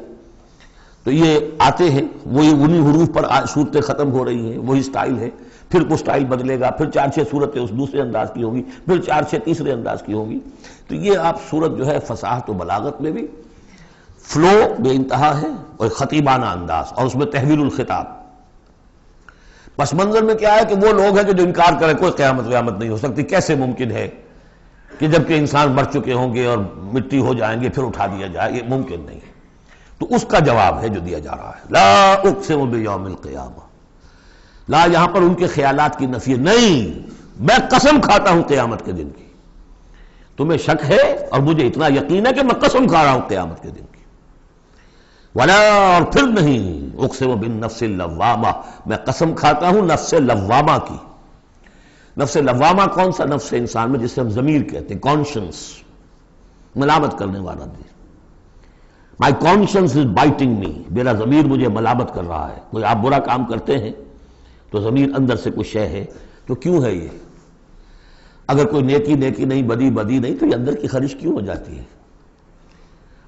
[SPEAKER 1] تو یہ آتے ہیں وہی انہی حروف پر صورتیں ختم ہو رہی ہیں، وہی سٹائل ہے. پھر کچھ سٹائل بدلے گا، پھر 4-6 صورتیں اس دوسرے انداز کی ہوں گی، پھر 4-6 تیسرے انداز کی ہوں گی. تو یہ آپ صورت جو ہے فصاحت و بلاغت میں بھی فلو بے انتہا ہے اور خطیبانہ انداز، اور اس میں تحویل الخطاب. پس منظر میں کیا ہے کہ وہ لوگ ہیں کہ جو انکار کریں کوئی قیامت نہیں ہو سکتی، کیسے ممکن ہے کہ جبکہ انسان مر چکے ہوں گے اور مٹی ہو جائیں گے پھر اٹھا دیا جائے، یہ ممکن نہیں ہے. تو اس کا جواب ہے جو دیا جا رہا ہے. لا اقسم بیوم القیامہ، لا یہاں پر ان کے خیالات کی نفی نہیں، میں قسم کھاتا ہوں قیامت کے دن کی. تمہیں شک ہے اور مجھے اتنا یقین ہے کہ میں قسم کھا رہا ہوں قیامت کے دن کی. ولا، اور پھر نہیں، اقسم بالنفس اللوامہ، میں قسم کھاتا ہوں نفس لوامہ کی. نفس لوامہ کون سا نفس ہے انسان میں؟ جسے ہم ضمیر کہتے ہیں، کانشنس، ملامت کرنے والا دل. مائی کانشنس از بائٹنگ می، میرا ضمیر مجھے ملامت کر رہا ہے. کوئی آپ برا کام کرتے ہیں تو ضمیر اندر سے کچھ شے ہے، تو کیوں ہے یہ؟ اگر کوئی نیکی نہیں، بدی نہیں، تو یہ اندر کی خرش کیوں ہو جاتی ہے؟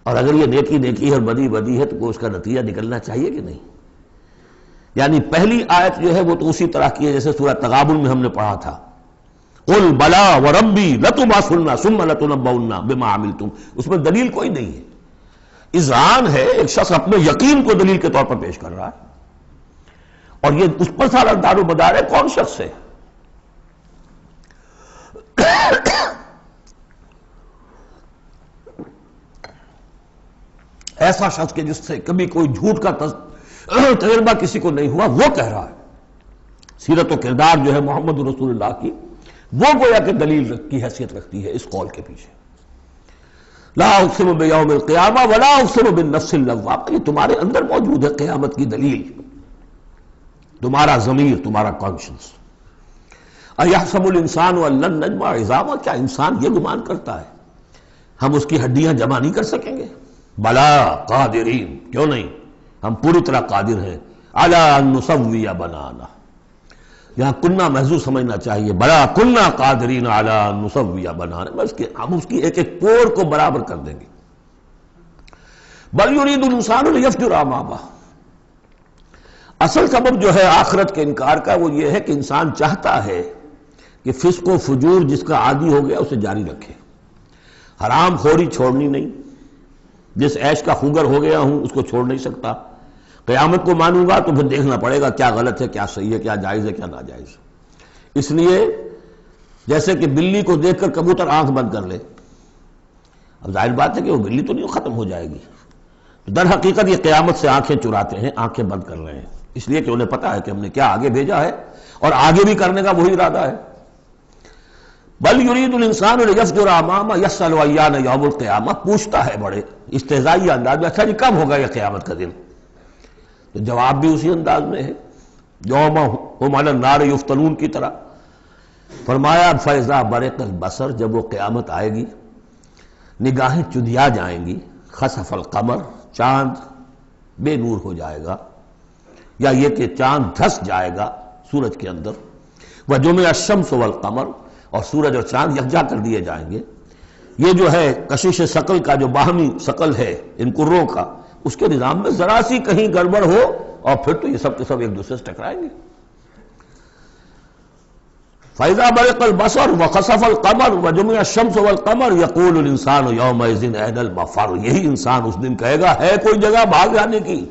[SPEAKER 1] اور اگر یہ نیکی ہے اور بدی ہے تو کوئی اس کا نتیجہ نکلنا چاہیے کہ نہیں؟ یعنی پہلی آیت جو ہے وہ تو اسی طرح کی ہے جیسے سورہ تغابن میں ہم نے پڑھا تھا، قل بلا وربی لتبعثن ثم لتنبؤن بما عملتم. اس میں دلیل کوئی نہیں ہے، اذعان ہے. ایک شخص اپنے یقین کو دلیل کے طور پر پیش کر رہا ہے اور یہ اس پر سارا دار و مدار ہے. کون شخص ہے؟ ایسا شخص کہ جس سے کبھی کوئی جھوٹ کا تجربہ کسی کو نہیں ہوا، وہ کہہ رہا ہے. سیرت و کردار جو ہے محمد رسول اللہ کی، وہ گویا کہ دلیل کی حیثیت رکھتی ہے اس قول کے پیچھے. لا اقسم بیوم القیامہ ولا اقسم بالنفس اللوامہ، یہ تمہارے اندر موجود ہے قیامت کی دلیل، تمہارا ضمیر، تمہارا کانشنس. ایحسب الانسان ان لن نجمع عظامہ، کیا انسان یہ گمان کرتا ہے ہم اس کی ہڈیاں جمع نہیں کر سکیں گے؟ بلا قادرین، کیوں نہیں، ہم پوری طرح قادر ہیں علی ان نسوی بنانا، یہاں کننا محذوف سمجھنا چاہیے، بلا کننا قادرین علی ان نسوی بنانا، بس کہ ہم اس کی ایک ایک کوڑ کو برابر کر دیں گے۔ بل یرید الانسان لیفجر امامہ، اصل سبب جو ہے آخرت کے انکار کا وہ یہ ہے کہ انسان چاہتا ہے کہ فسق و فجور جس کا عادی ہو گیا اسے جاری رکھے، حرام خوری چھوڑنی نہیں، جس عیش کا خوگر ہو گیا ہوں اس کو چھوڑ نہیں سکتا، قیامت کو مانوں گا تو پھر دیکھنا پڑے گا کیا غلط ہے کیا صحیح ہے، کیا جائز ہے کیا ناجائز ہے۔ اس لیے جیسے کہ بلی کو دیکھ کر کبوتر آنکھ بند کر لے، اب ظاہر بات ہے کہ وہ بلی تو نہیں ختم ہو جائے گی، در حقیقت یہ قیامت سے آنکھیں چراتے ہیں، آنکھیں بند کر رہے ہیں، اس لیے کہ انہیں پتا ہے کہ ہم نے کیا آگے بھیجا ہے اور آگے بھی کرنے کا وہی ارادہ ہے۔ بل یرید الانسان لیفجر امامہ یسأل ایان یوم القیامہ، پوچھتا ہے بڑے استہزائی انداز میں، اچھا جی کب ہوگا یہ قیامت کا دن؟ تو جواب بھی اسی انداز میں ہے، یوم ہم علی النار یفتنون کی طرح۔ فرمایا فاذا برق البصر، جب وہ قیامت آئے گی نگاہیں چدھیا جائیں گی، خسف القمر، چاند بے نور ہو جائے گا، یا یہ کہ چاند دھس جائے گا سورج کے اندر، وجمع الشمس والقمر، اور سورج اور چاند یکجا کر دیے جائیں گے۔ یہ جو ہے کشش ثقل کا جو باہمی ثقل ہے ان کروں کا، اس کے نظام میں ذرا سی کہیں گڑبڑ ہو اور پھر تو یہ سب کے سب ایک دوسرے سے ٹکرائیں گے۔ فَإِذَا بَرِقَ الْبَصَرُ وَخَسَفَ الْقَمَرُ وَجُمِعَ الشَّمْسُ وَالْقَمَرُ يَقُولُ الْإِنسَانُ يَوْمَئِذٍ أَيْنَ الْمَفَرُّ، یہی انسان اس دن کہے گا ہے کوئی جگہ بھاگ جانے کی؟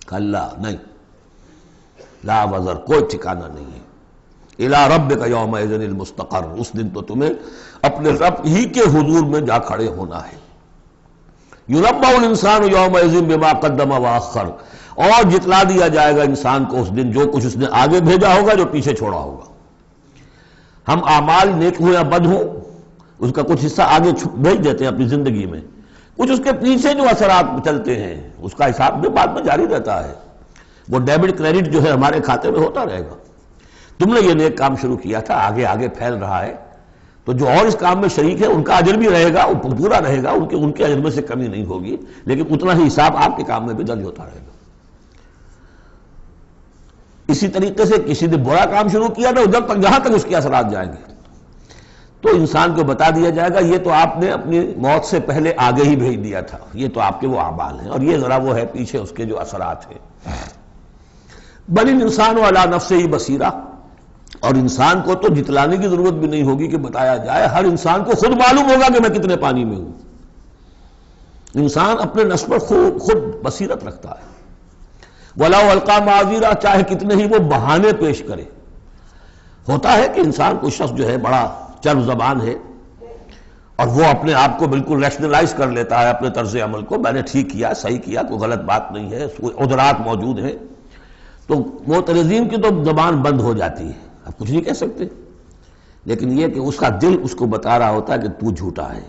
[SPEAKER 1] کلا، نہیں، لا وزر، کوئی ٹھکانہ نہیں ہے۔ الی ربک یومئذ المستقر، اس دن تو تمہیں اپنے رب ہی کے حضور میں جا کھڑے ہونا ہے۔ یربع الانسان یومئذ بما قدم واخر، اور جتلا دیا جائے گا انسان کو اس دن جو کچھ اس نے آگے بھیجا ہوگا جو پیچھے چھوڑا ہوگا۔ ہم اعمال نیک ہوں یا بد ہوں اس کا کچھ حصہ آگے بھیج دیتے ہیں اپنی زندگی میں، کچھ اس کے پیچھے جو اثرات چلتے ہیں اس کا حساب بھی بعد میں جاری رہتا ہے، وہ ڈیبٹ کریڈٹ جو ہے ہمارے کھاتے میں ہوتا رہے گا۔ تم نے یہ نیک کام شروع کیا تھا، آگے آگے پھیل رہا ہے، تو جو اور اس کام میں شریک ہے ان کا اجر بھی رہے گا، وہ پورا رہے گا، ان کے اجر میں سے کمی نہیں ہوگی، لیکن اتنا ہی حساب آپ کے کام میں بھی درج ہوتا رہے گا۔ اسی طریقے سے کسی نے برا کام شروع کیا تھا، جب تک جہاں تک اس کے اثرات جائیں گے تو انسان کو بتا دیا جائے گا یہ تو آپ نے اپنی موت سے پہلے آگے ہی بھیج دیا تھا، یہ تو آپ کے وہ اعمال ہیں، اور یہ ذرا وہ ہے پیچھے اس کے جو اثرات ہیں۔ بل الانسان علی نفسہ بصیرہ، اور انسان کو تو جتلانے کی ضرورت بھی نہیں ہوگی کہ بتایا جائے، ہر انسان کو خود معلوم ہوگا کہ میں کتنے پانی میں ہوں۔ انسان اپنے نفس پر خود بصیرت رکھتا ہے۔ وَلَوْ أَلْقَىٰ مَعَاذِيرًا، چاہے کتنے ہی وہ بہانے پیش کرے۔ ہوتا ہے کہ انسان کوئی شخص جو ہے بڑا چرب زبان ہے اور وہ اپنے آپ کو بالکل ریشنلائز کر لیتا ہے اپنے طرز عمل کو، میں نے ٹھیک کیا، صحیح کیا، کوئی غلط بات نہیں ہے، عذرات موجود ہیں، تو معترضین کی تو زبان بند ہو جاتی ہے، اب کچھ نہیں کہہ سکتے، لیکن یہ کہ اس کا دل اس کو بتا رہا ہوتا ہے کہ تو جھوٹا ہے۔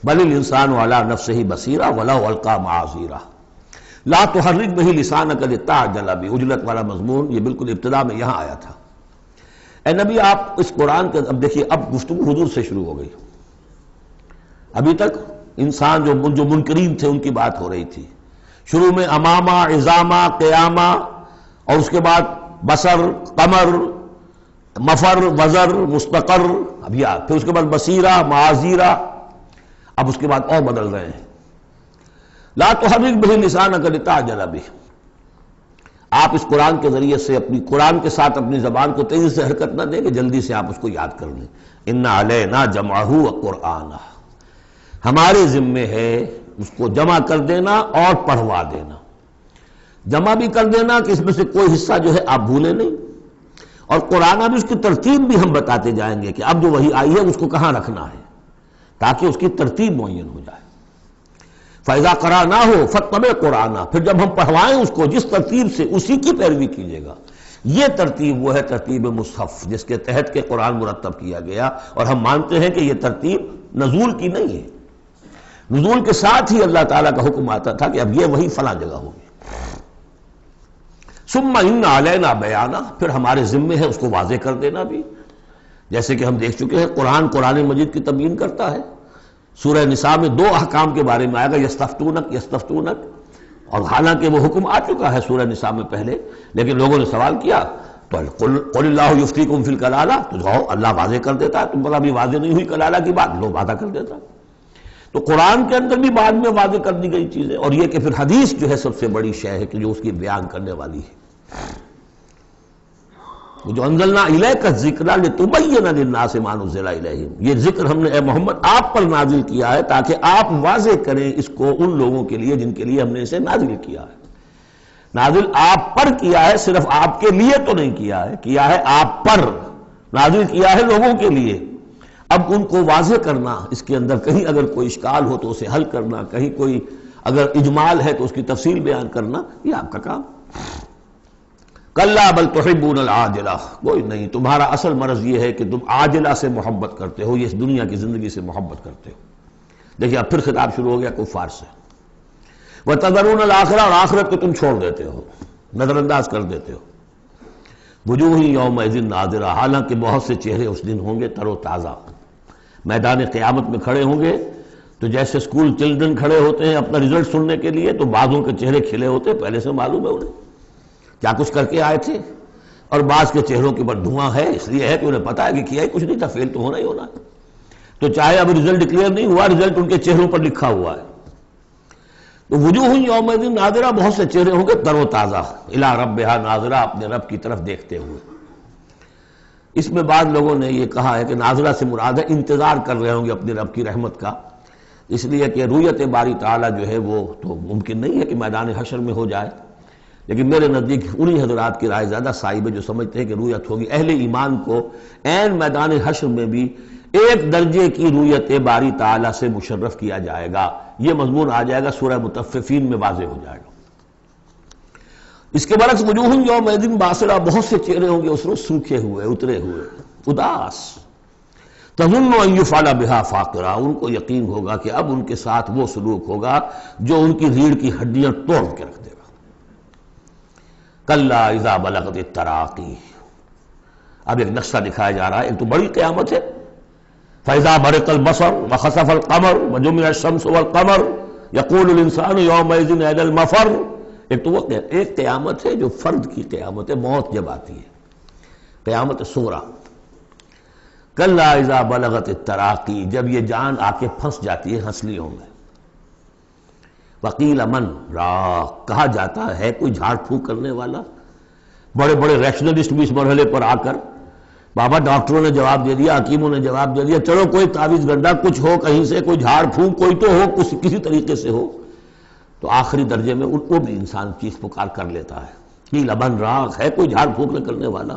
[SPEAKER 1] بل الانسان علی نفسہ بصیرہ ولو القیٰ معاذیرہ لا تحرک بہ لسانک لتعجل بہ، عجلت والا مضمون یہ بالکل ابتدا میں یہاں آیا تھا۔ اے نبی آپ اس قرآن کے، اب دیکھیے اب گفتگو حضور سے شروع ہو گئی، ابھی تک انسان جو منکرین تھے ان کی بات ہو رہی تھی، شروع میں امامہ، عظامہ، قیامہ، اور اس کے بعد بصر، قمر، مفر، وزر، مستقر، اب یہ پھر اس کے بعد بصیرہ، معاذیرہ، اب اس کے بعد اور بدل رہے ہیں۔ لا تحرک بہ لسانک لتعجل بہ، آپ اس قرآن کے ذریعے سے قرآن کے ساتھ اپنی زبان کو تیزی سے حرکت نہ دیں کہ جلدی سے آپ اس کو یاد کر لیں۔ ان علینا جمعہ وقرآنہ، ہمارے ذمے ہے اس کو جمع کر دینا اور پڑھوا دینا، جمع بھی کر دینا کہ اس میں سے کوئی حصہ جو ہے آپ بھولیں نہیں، اور قرآن بھی اس کی ترتیب بھی ہم بتاتے جائیں گے کہ اب جو وحی آئی ہے اس کو کہاں رکھنا ہے تاکہ اس کی ترتیب معین ہو جائے۔ فَإِذَا قَرَأْنَاهُ فَاتَّبِعْ قُرْآنَهُ، پھر جب ہم پڑھوائیں اس کو جس ترتیب سے اسی کی پیروی کیجیے گا۔ یہ ترتیب وہ ہے ترتیب مصحف جس کے تحت کے قرآن مرتب کیا گیا، اور ہم مانتے ہیں کہ یہ ترتیب نزول کی نہیں ہے، نزول کے ساتھ ہی اللہ تعالیٰ کا حکم آتا تھا کہ اب یہ وہی فلاں جگہ ہوگی۔ ثم ان علینا بیانہ، پھر ہمارے ذمے ہے اس کو واضح کر دینا بھی، جیسے کہ ہم دیکھ چکے ہیں قرآن مجید کی تبیین کرتا ہے۔ سورہ نساء میں دو احکام کے بارے میں آئے گا، یستفتونک، اور حالانکہ وہ حکم آ چکا ہے سورہ نساء میں پہلے، لیکن لوگوں نے سوال کیا تو قل اللہ یفتیکم فی الکلالہ، تو جاؤ اللہ واضح کر دیتا ہے، تم پر ابھی واضح نہیں ہوئی کلالہ کی بات، لو وعدہ کر دیتا۔ تو قرآن کے اندر بھی بعد میں واضح کر دی گئی چیزیں، اور یہ کہ پھر حدیث جو ہے سب سے بڑی شے ہے کہ جو اس کی بیان کرنے والی ہے۔ جو انزلنا الیک الذکر لتبین للناس ما نزل الیہم، یہ ذکر ہم نے اے محمد آپ پر نازل کیا ہے تاکہ آپ واضح کریں اس کو ان لوگوں کے لیے جن کے لیے ہم نے اسے نازل کیا ہے۔ نازل آپ پر کیا ہے، صرف آپ کے لیے تو نہیں کیا ہے آپ پر، نازل کیا ہے لوگوں کے لیے۔ اب ان کو واضح کرنا، اس کے اندر کہیں اگر کوئی اشکال ہو تو اسے حل کرنا، کہیں کوئی اگر اجمال ہے تو اس کی تفصیل بیان کرنا، یہ آپ کا کام۔ کلا بل تحبون العاجلہ، کوئی نہیں، تمہارا اصل مرض یہ ہے کہ تم عاجلہ سے محبت کرتے ہو، یہ اس دنیا کی زندگی سے محبت کرتے ہو۔ دیکھیے اب پھر خطاب شروع ہو گیا کفار سے۔ وَتَذَرُونَ الْآخِرَةَ، اور آخرت کو تم چھوڑ دیتے ہو، نظر انداز کر دیتے ہو۔ وجوہ یومئذ ناظرہ، حالانکہ بہت سے چہرے اس دن ہوں گے تر و تازہ، میدان قیامت میں کھڑے ہوں گے تو جیسے اسکول چلڈرن کھڑے ہوتے ہیں اپنا رزلٹ سننے کے لیے تو بعضوں کے چہرے کھلے ہوتے ہیں، پہلے سے معلوم ہے انہیں کیا کچھ کر کے آئے تھے، اور بعض کے چہروں کے پر دھواں ہے، اس لیے ہے کہ انہیں پتا ہے کہ کیا ہی کچھ نہیں تھا، فیل تو ہونا ہی ہونا ہے، تو چاہے اب رزلٹ ڈکلیئر نہیں ہوا، رزلٹ ان کے چہروں پر لکھا ہوا ہے۔ تو وجوہ یومئذ ناظرہ، بہت سے چہرے ہوں گے تر و تازہ، الی ربہا ناظرہ، اپنے رب کی طرف دیکھتے ہوئے۔ اس میں بعض لوگوں نے یہ کہا ہے کہ ناظرہ سے مراد ہے انتظار کر رہے ہوں گے اپنے رب کی رحمت کا، اس لیے کہ رویت باری تعالیٰ جو ہے وہ تو ممکن نہیں ہے کہ میدان حشر میں ہو جائے، لیکن میرے نزدیک انہی حضرات کی رائے زیادہ صائب ہے جو سمجھتے ہیں کہ رویت ہوگی۔ اہل ایمان کو عین میدان حشر میں بھی ایک درجے کی رویت باری تعالیٰ سے مشرف کیا جائے گا، یہ مضمون آ جائے گا سورہ مطففین میں واضح ہو جائے گا۔ اس کے برعکس وجوہ یومئذ باسرہ، بہت سے چہرے ہوں گے اس روز سوکھے ہوئے، اترے ہوئے، اداس، تظن ان یفعل بها فاقرہ، ان کو یقین ہوگا کہ اب ان کے ساتھ وہ سلوک ہوگا جو ان کی ریڑھ کی ہڈیاں توڑ کے رکھ دے گا۔ کلا اذا بلغت التراقی، اب ایک نقشہ دکھایا جا رہا ہے، ایک تو بڑی قیامت ہے، فاذا برق البصر وخسف القمر وجمع الشمس والقمر یقول الانسان یومئذ این المفر، ایک تو وہ ایک قیامت ہے جو فرد کی قیامت ہے، موت جب آتی ہے، قیامت صغریٰ۔ کلا اذا بلغت التراقی، جب یہ جان آ کے پھنس جاتی ہے ہنسلیوں میں۔ وقیل من راق، کہا جاتا ہے کوئی جھاڑ پھونک کرنے والا۔ بڑے بڑے ریشنلسٹ بھی اس مرحلے پر آ کر، بابا ڈاکٹروں نے جواب دے دیا، حکیموں نے جواب دے دیا، چلو کوئی تعویذ گنڈا کچھ ہو کہیں سے، کوئی جھاڑ پھونک کوئی تو ہو، کسی طریقے سے ہو، تو آخری درجے میں ان کو بھی انسان چیخ پکار کر لیتا ہے، قیل من راق، ہے کوئی جھاڑ پھونک کرنے والا۔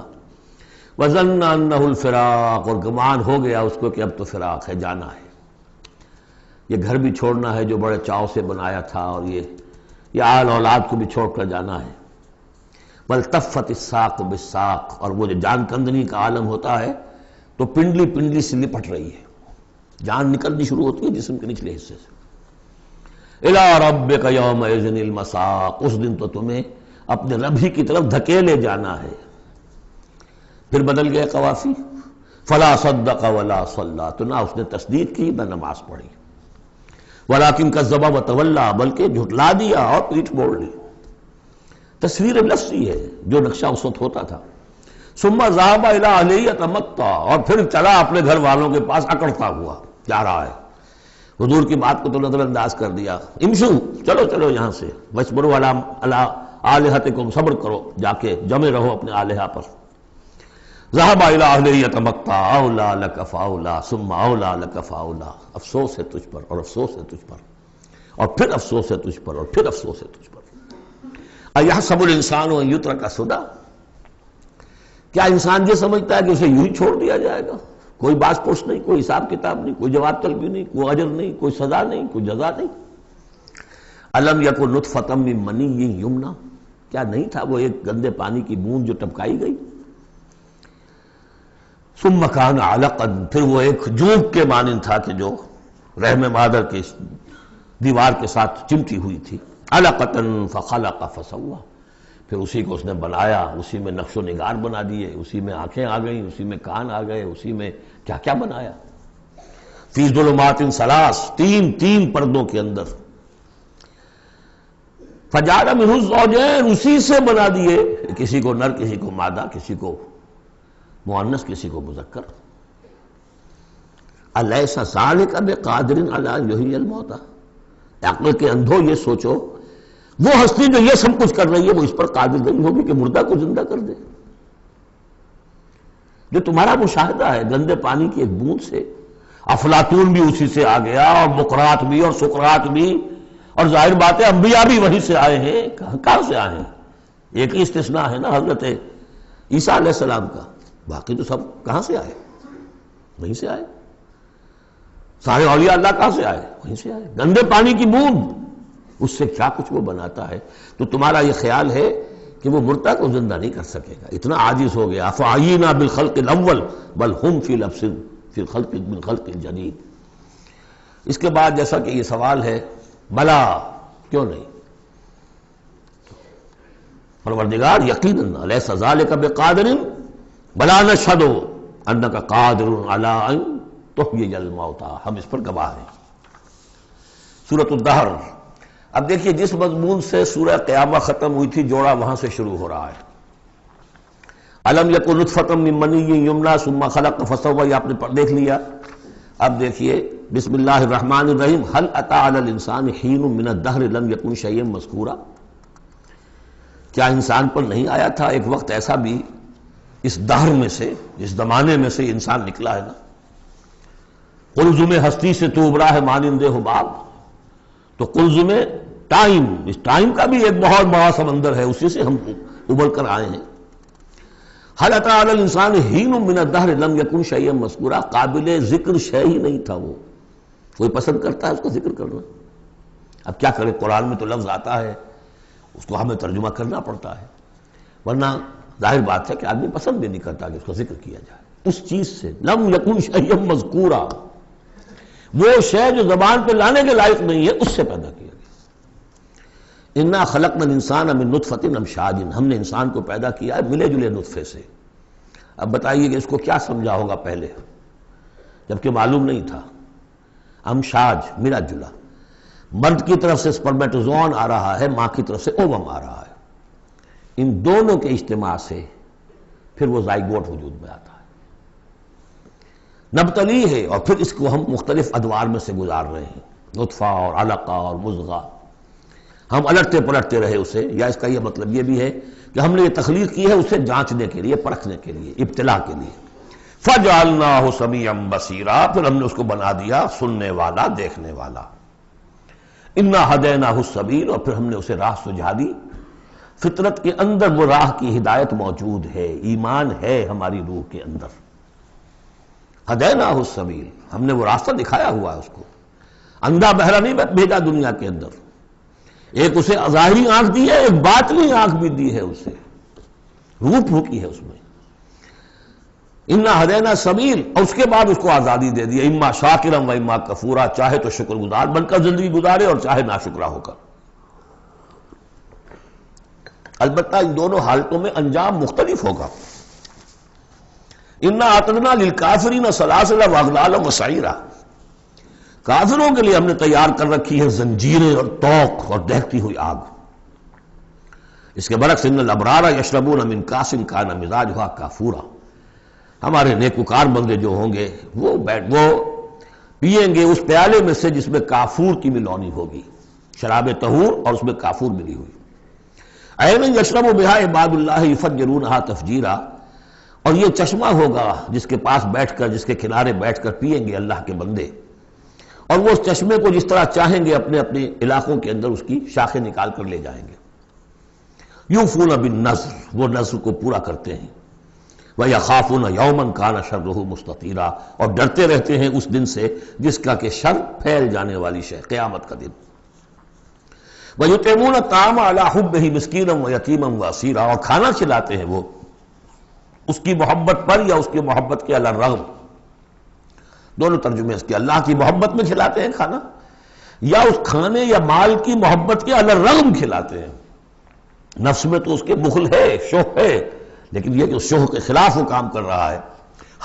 [SPEAKER 1] وظن انہ الفراق، اور گمان ہو گیا اس کو کہ اب تو فراق ہے، جانا ہے، یہ گھر بھی چھوڑنا ہے جو بڑے چاؤ سے بنایا تھا، اور یہ آل اولاد کو بھی چھوڑ کر جانا ہے۔ والتفت الساق بالساق، اور وہ جو جان کندنی کا عالم ہوتا ہے تو پنڈلی پنڈلی سے لپٹ رہی ہے، جان نکلنی شروع ہوتی ہے جسم کے نچلے حصے سے۔ الی ربک یومئذ المساق، اس دن تو تمہیں اپنے رب ہی کی طرف دھکیلے جانا ہے۔ پھر بدل گئے قوافی، فلا صدق ولا صلی، تو نہ اس نے تصدیق کی نہ نماز پڑھی، ولیکن کذب وتولی، بلکہ جھٹلا دیا اور پیٹھ موڑ لی۔ تصویر لفظی ہے جو نقشہ اس وقت ہوتا تھا۔ ثم ذهب الى اهله يتمطى، اور پھر چلا اپنے گھر والوں کے پاس اکڑتا ہوا جا رہا ہے۔ حضور کی بات کو تو نظر انداز کر دیا، امشو، چلو چلو یہاں سے، وَاصْبِرُوا عَلَىٰ آلِهَتِكُمْ، صبر کرو، جا کے جمے رہو اپنے آلہہ پر۔ ذهب الى اهله يتمطى، اولیٰ لک فاولیٰ ثم اولیٰ لک فاولیٰ، افسوس ہے تجھ پر اور افسوس ہے تجھ پر، اور پھر افسوس ہے تجھ پر اور پھر افسوس ہے تجھ پر۔ اَيَحْسَبُ الْإِنسَانُ أَن يُتْرَكَ سُدًى، کیا انسان یہ سمجھتا ہے کہ اسے یوں ہی چھوڑ دیا جائے گا، کوئی باز پرس نہیں، کوئی حساب کتاب نہیں، کوئی جواب طلبی نہیں، کوئی اجر نہیں، کوئی سزا نہیں، کوئی جزا نہیں۔ أَلَمْ يَكُن نُطْفَةً مِّن مَّنِيٍّ يُمْنَىٰ، کیا نہیں تھا وہ ایک گندے پانی کی بوند جو ٹپکائی گئی۔ ثُمَّ كَانَ عَلَقًا، پھر وہ ایک جوک کے مانند تھا کہ جو رحم مادر کی دیوار کے ساتھ چمٹی ہوئی تھی۔ عَلَقَةً فَخَلَقَ فَسَوَّىٰ، پھر اسی کو اس نے بنایا، اسی میں نقش و نگار بنا دیے، اسی میں آنکھیں آ گئیں، اسی میں کان آ گئے، اسی میں کیا کیا بنایا۔ فی ظلمات ثلاث، تین پردوں کے اندر۔ فجعل منہ الزوجین، اسی سے بنا دیے، کسی کو نر کسی کو مادہ، کسی کو مؤنث کسی کو مذکر۔ الیس ذلک بقادر علی ان یحیی الموتى، عقل کے اندھو یہ سوچو وہ ہستی جو یہ سب کچھ کر رہی ہے وہ اس پر قادر نہیں ہوگی کہ مردہ کو زندہ کر دے؟ جو تمہارا مشاہدہ ہے گندے پانی کی ایک بوند سے، افلاطون بھی اسی سے آ گیا، اور مقرات بھی، اور سقراط بھی، اور ظاہر بات ہے انبیاء بھی وہیں سے آئے ہیں۔ کہاں سے آئے ہیں؟ ایک ہی استثناء ہے نا حضرت عیسیٰ علیہ السلام کا، باقی تو سب کہاں سے آئے؟ وہیں سے آئے۔ سارے اولیاء اللہ کہاں سے آئے؟ وہیں سے آئے۔ گندے پانی کی بوند، اس سے کیا کچھ وہ بناتا ہے؟ تو تمہارا یہ خیال ہے کہ وہ مردہ کو زندہ نہیں کر سکے گا، اتنا عاجز ہو گیا۔ افعینا بالخلق الاول بل ہم فی لبس فی الخلق من خلق جدید۔ اس کے بعد جیسا کہ یہ سوال ہے، بلا کیوں نہیں؟ پروردگار یقیناً الیس ذلک بقادر بلا نشہد انک قادر علی ان تحیی الموتى، ہم اس پر گواہ ہیں۔ سورۃ الدہر۔ اب دیکھیے جس مضمون سے سورہ قیامہ ختم ہوئی تھی جوڑا وہاں سے شروع ہو رہا ہے۔ الم یکن نطفۃ من منی یمنی ثم خلق فسوی، آپ نے دیکھ لیا۔ اب دیکھیے بسم اللہ الرحمن الرحیم، هل اتى على الانسان حین من الدہر لم یکن شیئا مذکورا، کیا انسان پر نہیں آیا تھا ایک وقت ایسا بھی اس دہر میں سے، اس زمانے میں سے انسان نکلا ہے نا۔ قلزم ہستی سے تو ابھرا ہے مانند حباب، تو قلزم ٹائم، اس ٹائم کا بھی ایک بہت بڑا سمندر ہے، اسی سے ہم ابھر کر آئے ہیں۔ هل اتى على الانسان حین من الدہر لم یکن شیئا مذکورا، قابل ذکر شے ہی نہیں تھا وہ۔ کوئی پسند کرتا ہے اس کا ذکر کرنا؟ اب کیا کرے، قرآن میں تو لفظ آتا ہے، اس کو ہمیں ترجمہ کرنا پڑتا ہے، ورنہ ظاہر بات ہے کہ آدمی پسند بھی نہیں کرتا کہ اس کا ذکر کیا جائے۔ اس چیز سے لم یکن شیئا مذکورا، وہ شے جو زبان پہ لانے کے لائق نہیں ہے اس سے پیدا کیا گیا۔ انا خلقنا الانسان من نطفۃ امشاج، ہم نے انسان کو پیدا کیا ہے ملے جلے نطفے سے۔ اب بتائیے کہ اس کو کیا سمجھا ہوگا پہلے، جبکہ معلوم نہیں تھا۔ امشاج ملا جلا، مرد کی طرف سے سپرمیٹوزوان آ رہا ہے، ماں کی طرف سے اووم آ رہا ہے، ان دونوں کے اجتماع سے پھر وہ زائگوٹ وجود میں آتا ہے، نبتلی ہے، اور پھر اس کو ہم مختلف ادوار میں سے گزار رہے ہیں، نطفہ اور علقہ اور مضغہ، ہم الٹتے پلٹتے رہے اسے، یا اس کا یہ مطلب یہ بھی ہے کہ ہم نے یہ تخلیق کی ہے اسے جانچنے کے لیے، پرکھنے کے لیے، ابتلا کے لیے۔ فَجَعَلْنَاهُ سَمِيعًا بَصِيرًا، پھر ہم نے اس کو بنا دیا سننے والا، دیکھنے والا۔ اِنَّا هَدَيْنَاهُ السَّبِيلَ، اور پھر ہم نے اسے راہ سجھا دی۔ فطرت کے اندر وہ راہ کی ہدایت موجود ہے، ایمان ہے ہماری روح کے اندر۔ ہدیناہ السبیل، ہم نے وہ راستہ دکھایا ہوا ہے اس کو، اندھا بہرا نہیں بھیجا دنیا کے اندر، ایک اسے ظاہری آنکھ دی ہے، ایک باطنی آنکھ بھی دی ہے اسے، روح پھونکی ہے اس میں۔ انا ہدینا سبیل، اور اس کے بعد اس کو آزادی دے دی، اما شاکرا و اما کفورا، چاہے تو شکر گزار بن کر زندگی گزارے اور چاہے ناشکرا ہو کر۔ البتہ ان دونوں حالتوں میں انجام مختلف ہوگا۔ انا اعتدنا للکافرین سلاسل واغلالا وسعیرا، کافروں کے لیے ہم نے تیار کر رکھی ہے زنجیریں اور طوق اور دہتی ہوئی آگ۔ اس کے برعکس ان الابرار یشربون من کاس کان مزاجھا کافورا، ہمارے نیکوکار بندے جو ہوں گے وہ پیئیں گے اس پیالے میں سے جس میں کافور کی ملونی ہوگی، شراب طہور اور اس میں کافور ملی ہوئی۔ عین یشرب بہا عباد اللہ یفجرونہا تفجیرا، اور یہ چشمہ ہوگا جس کے پاس بیٹھ کر، جس کے کنارے بیٹھ کر پیئیں گے اللہ کے بندے، اور وہ اس چشمے کو جس طرح چاہیں گے اپنے اپنے علاقوں کے اندر اس کی شاخیں نکال کر لے جائیں گے۔ یوفون بالنذر، وہ نذر کو پورا کرتے ہیں۔ وَيَخَافُونَ يَوْمًا كَانَ شَرُّهُ مُسْتَطِيرًا، اور ڈرتے رہتے ہیں اس دن سے جس کا کہ شر پھیل جانے والی شے، قیامت کا دن۔ وَيُطْعِمُونَ الطَّعَامَ عَلَىٰ حُبِّهِ مِسْكِينًا وَيَتِيمًا وَأَسِيرًا، اور کھانا کھلاتے ہیں وہ اس کی محبت پر یا اس کی محبت کے علی الرغم، دونوں ترجمے اس کے، اللہ کی محبت میں کھلاتے ہیں کھانا، یا اس کھانے یا مال کی محبت کے علی الرغم کھلاتے ہیں۔ نفس میں تو اس کے بخل ہے، شوق ہے، لیکن یہ کہ اس شوق کے خلاف وہ کام کر رہا ہے،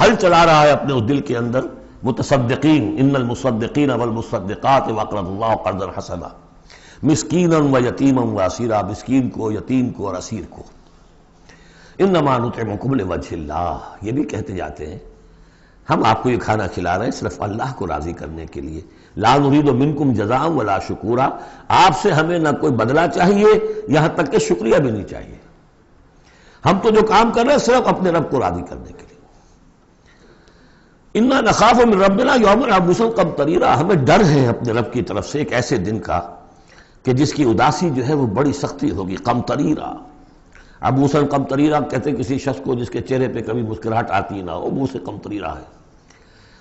[SPEAKER 1] حل چلا رہا ہے اپنے اس دل کے اندر۔ متصدقین ان المصدقین والمصدقات وقرضوا اللہ قرضا حسنا، مسکینا و یتیما و اسیرا، مسکین کو، یتیم کو اور اسیر کو۔ انما نطعمکم لوجہ اللہ، یہ بھی کہتے جاتے ہیں ہم آپ کو یہ کھانا کھلا رہے ہیں صرف اللہ کو راضی کرنے کے لیے، لا نرید منکم جزاء ولا شکورا، آپ سے ہمیں نہ کوئی بدلہ چاہیے یہاں تک کہ شکریہ بھی نہیں چاہیے، ہم تو جو کام کر رہے ہیں صرف اپنے رب کو راضی کرنے کے لیے۔ انا نخاف من ربنا یوما عبوسا قمطریرا، ہمیں ڈر ہے اپنے رب کی طرف سے ایک ایسے دن کا کہ جس کی اداسی جو ہے وہ بڑی سختی ہوگی، قمطریرا۔ عبوسا قمطریرا کہتے ہیں کسی شخص کو جس کے چہرے پہ کبھی مسکراہٹ آتی نہ ہو، منہ سے قمطریرا ہے،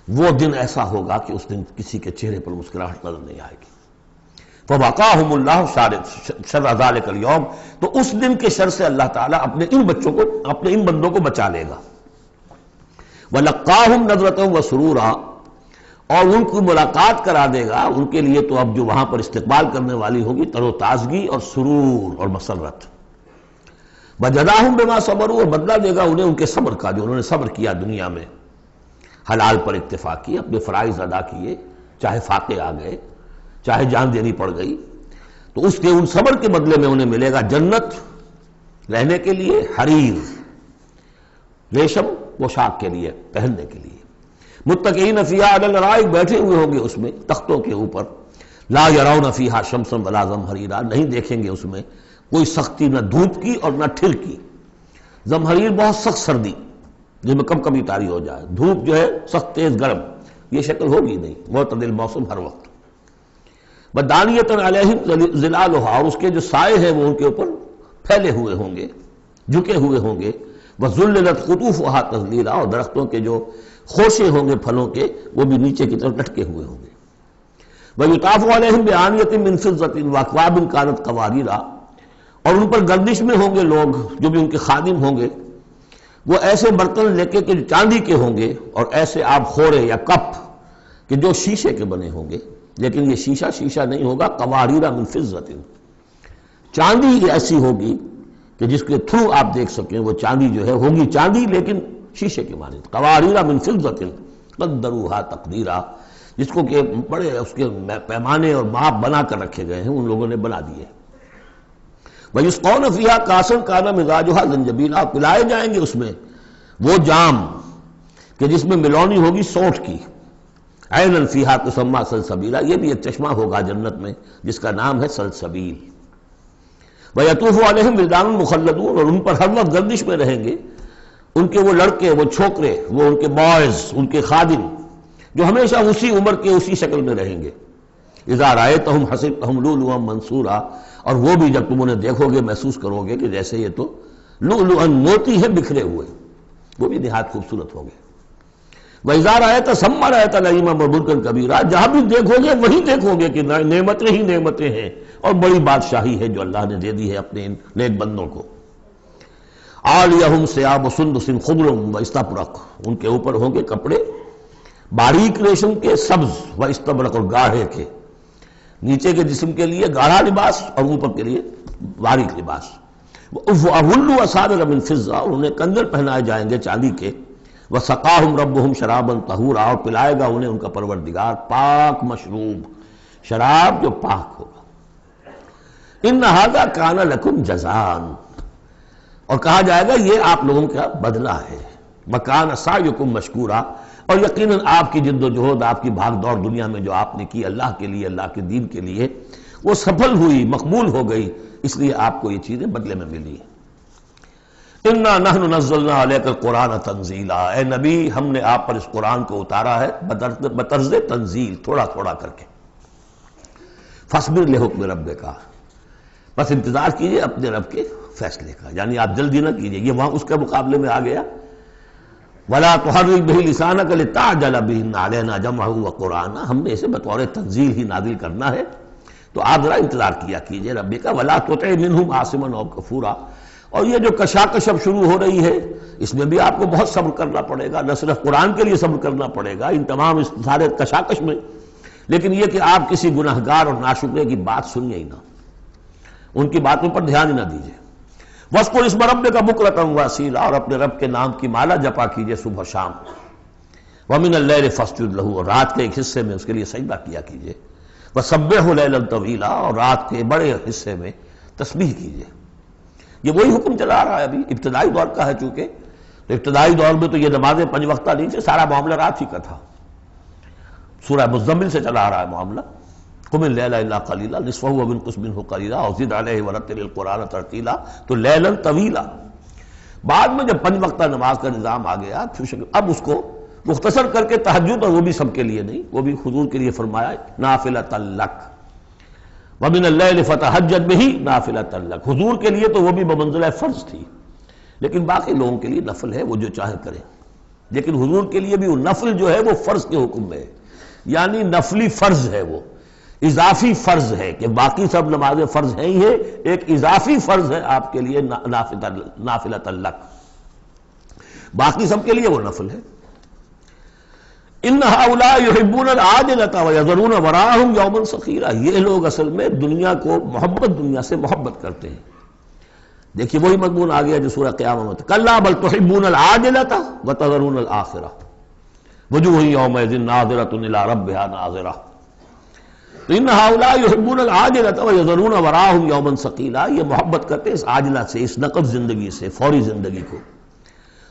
[SPEAKER 1] وہ دن ایسا ہوگا کہ اس دن کسی کے چہرے پر مسکراہٹ نظر نہیں آئے گی۔ فَوَقَاهُمُ اللَّهُ شَرَّ ذَلِكَ الْيَوْمِ، تو اس دن کے شر سے اللہ تعالیٰ اپنے ان بچوں کو، اپنے ان بندوں کو بچا لے گا۔ وَلَقَّاهُمْ نَضْرَةً وَسُرُورًا، اور ان کو ملاقات کرا دے گا، ان کے لیے تو اب جو وہاں پر استقبال کرنے والی ہوگی تر و تازگی اور سرور اور مسرت۔ وَجَزَاهُمْ بِمَا صَبَرُوا، اور بدلہ دے گا انہیں ان کے صبر کا، جو انہوں نے صبر کیا دنیا میں، حلال پر اکتفا کی، اپنے فرائض ادا کیے، چاہے فاقے آ گئے، چاہے جان دینی پڑ گئی، تو اس کے ان صبر کے بدلے میں انہیں ملے گا جنت رہنے کے لیے، حریر ریشم پوشاک کے لیے، پہننے کے لیے، متکئین فیہا علی الارائک، بیٹھے ہوئے ہوں گے اس میں تختوں کے اوپر، لا یرون فیہا شمسا ولا زمہریرا، نہیں دیکھیں گے اس میں کوئی سختی نہ دھوپ کی اور نہ ٹھر کی۔ زمہریر بہت سخت سردی جس میں کم کبھی طاری ہو جائے، دھوپ جو ہے سخت تیز گرم، یہ شکل ہوگی نہیں، معتدل موسم ہر وقت۔ بدانیۃ علیہم ظلالھا، اور اس کے جو سائے ہیں وہ ان کے اوپر پھیلے ہوئے ہوں گے، جھکے ہوئے ہوں گے، وذللت قطوفھا تذلیلا، اور درختوں کے جو خوشے ہوں گے پھلوں کے وہ بھی نیچے کی طرف لٹکے ہوئے ہوں گے۔ ویطاف علیہم بآنیۃ من فضۃ واکواب کانت قواریر، اور ان پر گردش میں ہوں گے لوگ جو بھی ان کے خادم ہوں گے، وہ ایسے برتن لے کے جو چاندی کے ہوں گے، اور ایسے آب خورے یا کپ کہ جو شیشے کے بنے ہوں گے، لیکن یہ شیشہ نہیں ہوگا، قواریر من فضۃ، چاندی ایسی ہوگی کہ جس کے تھرو آپ دیکھ سکیں، وہ چاندی جو ہے ہوگی چاندی لیکن شیشے کے مانند، قواریر من فضۃ قدروھا تقدیرا، جس کو کہ بڑے اس کے پیمانے اور ماپ بنا کر رکھے گئے ہیں، ان لوگوں نے بنا دیے۔ وَيُسْقَوْنَ فِيهَا كَأْسًا كَانَ مِزَاجُهَا زَنْجَبِيلًا، پلائے جائیں گے اس میں وہ جام کہ جس میں ملونی ہوگی سونٹ کی، عَيْنًا فِيهَا تُسَمَّىٰ سَلْسَبِيلًا، یہ بھی ایک چشمہ ہوگا جنت میں جس کا نام ہے سلسبیل۔ وَيَطُوفُ عَلَيْهِمْ وِلْدَانٌ مُخَلَّدُونَ، اور ان پر ہر وقت گردش میں رہیں گے ان کے وہ لڑکے، وہ چھوکرے، وہ ان کے بوائز، ان کے خادم جو ہمیشہ اسی عمر کے اسی شکل میں رہیں گے۔ اذا رأیتہم حسبتہم لؤلؤا منثورا، اور وہ بھی جب تم انہیں دیکھو گے محسوس کرو گے کہ جیسے یہ تو لؤلؤا موتی ہے بکھرے ہوئے، وہ بھی نہایت خوبصورت ہوں گے۔ وَإِذَا رَأَيْتَ ثَمَّ رَأَيْتَ نَعِيمًا وَمُلْكًا كَبِيرًا، جہاں بھی دیکھو گے وہیں دیکھو گے کہ نعمتیں ہی نعمتیں ہیں اور بڑی بادشاہی ہے جو اللہ نے دے دی ہے اپنے ان نیک بندوں کو۔ عَالِيَهُمْ ثِيَابُ سُنْدُسٍ خُضْرٌ وَإِسْتَبْرَقٍ، ان کے اوپر ہوں گے کپڑے باریک ریشم کے، سبز وَإِسْتَبْرَقٍ، اور گاڑھے کے، نیچے کے جسم کے لیے گاڑھا لباس اور اوپر کے لیے باریک لباس۔ وَأَحُلُّوا أَسَاوِرَ مِن فِضَّةٍ، اور انہیں کنگن پہنائے جائیں گے چاندی کے۔ وَسَقَاهُمْ رَبُّهُمْ شَرَابًا طَهُورًا، اور پلائے گا انہیں ان کا پروردگار پاک مشروب، شراب جو پاک ہوگا۔ إِنَّ هَذَا كَانَ لَكُمْ جَزَاءً، اور کہا جائے گا یہ آپ لوگوں کا بدلہ ہے۔ وَكَانَ سَعْيُكُمْ مَشْكُورًا، اور یقیناً آپ کی جد و جہد، آپ کی بھاگ دوڑ دنیا میں جو آپ نے کی اللہ کے لیے، اللہ کے دین کے لیے، وہ سفل ہوئی، مقبول ہو گئی، اس لیے آپ کو یہ چیزیں بدلے میں ملی۔ اِنَّا نَحْنُ نَزَّلْنَا عَلَيْكَ الْقُرْآنَ تَنزِيلًا، اے نبی ہم نے آپ پر اس قرآن کو اتارا ہے بطرز تنزیل، تھوڑا تھوڑا کر کے۔ فَاصْبِرْ لِحُکْمِ رَبِّكَ، بس انتظار کیجئے اپنے رب کے فیصلے کا، یعنی آپ جلدی نہ کیجئے، یہ وہاں اس کے مقابلے میں آ گیا۔ وَلَا تُحَرِّكْ بِهِ لِسَانَكَ لِتَعْجَلَ بِهِ إِنَّ عَلَيْنَا جَمْعَهُ وَقُرْآنَهُ، ہم نے اسے بطور تنزیل ہی نازل کرنا ہے، تو آپ ذرا انتظار کیا کیجئے ربی کا۔ وَلَا تُطِعْ مِنْهُمْ عَاصِمًا أَوْ كَفُورًا، اور یہ جو کشاکش اب شروع ہو رہی ہے اس میں بھی آپ کو بہت صبر کرنا پڑے گا، نہ صرف قرآن کے لیے صبر کرنا پڑے گا ان تمام اس سارے کشاکش میں، لیکن یہ کہ آپ کسی گناہگار اور ناشکرے کی بات سنیے ہی نہ، ان کی باتوں پر دھیان ہی نہ دیجیے۔ وَاذْكُرِ اسْمَ رَبِّكَ بُكْرَةً وَأَصِيلًا، اور اپنے رب کے نام کی مالا جپا کیجیے صبح شام۔ وَمِنَ اللَّيْلِ فَاسْجُدْ لَهُ، اور رات کے ایک حصے میں اس کے لیے سجدہ کیا کیجیے۔ وَسَبِّحُوا لَيْلًا طَوِيلًا، اور رات کے بڑے حصے میں تسبیح کیجیے۔ یہ وہی حکم چلا رہا ہے ابھی، ابتدائی دور کا ہے چونکہ، تو ابتدائی دور میں تو یہ نمازیں 5 وقتہ نہیں تھے، سارا معاملہ رات ہی کا تھا۔ سورہ مزمل سے چلا رہا ہے معاملہ، قُمِ اللَّيْلَ إِلَّا قَلِيلًا نِصْفَهُ وَانقُصْ مِنْهُ قَلِيلًا أَوْ زِدْ عَلَيْهِ وَرَتِّلِ الْقُرْآنَ تَرْتِيلًا، تو لیلاً طویلا۔ بعد میں جب 5 وقتہ نماز کا نظام آ گیا، اب اس کو مختصر کر کے تہجد، اور وہ بھی سب کے لیے نہیں، وہ بھی حضور کے لیے فرمایا نافلۃ لک ومن اللیل فتہجد بہ نافلۃ لک، حضور کے لیے تو وہ بھی بمنزلہ فرض تھی، لیکن باقی لوگوں کے لیے نفل ہے، وہ جو چاہے کریں۔ لیکن حضور کے لیے بھی وہ نفل جو ہے وہ فرض کے حکم میں ہے، یعنی نفلی فرض ہے، وہ اضافی فرض ہے کہ باقی سب نمازیں فرض ہیں ہی ہے، ایک اضافی فرض ہے آپ کے لیے نافلۃ لک، باقی سب کے لیے وہ نفل ہے۔ ان ہؤلاء یحبون العاجلۃ ویذرون وراءہم یوما ثقیلا، یہ لوگ اصل میں دنیا کو دنیا سے محبت کرتے ہیں۔ دیکھیے وہی مضمون آ گیا جو سورہ قیامہ میں، کلا بل تحبون العاجلۃ وتذرون الآخرہ وجوہ یومئذ ناظرۃ الی ربہا ناظرہ۔ تو ان ہؤلاء یحبون العاجلۃ ویذرون وراءہم یوما ثقیلا، یہ محبت کرتے ہیں اس عاجلہ سے، اس نقد زندگی سے، فوری زندگی کو،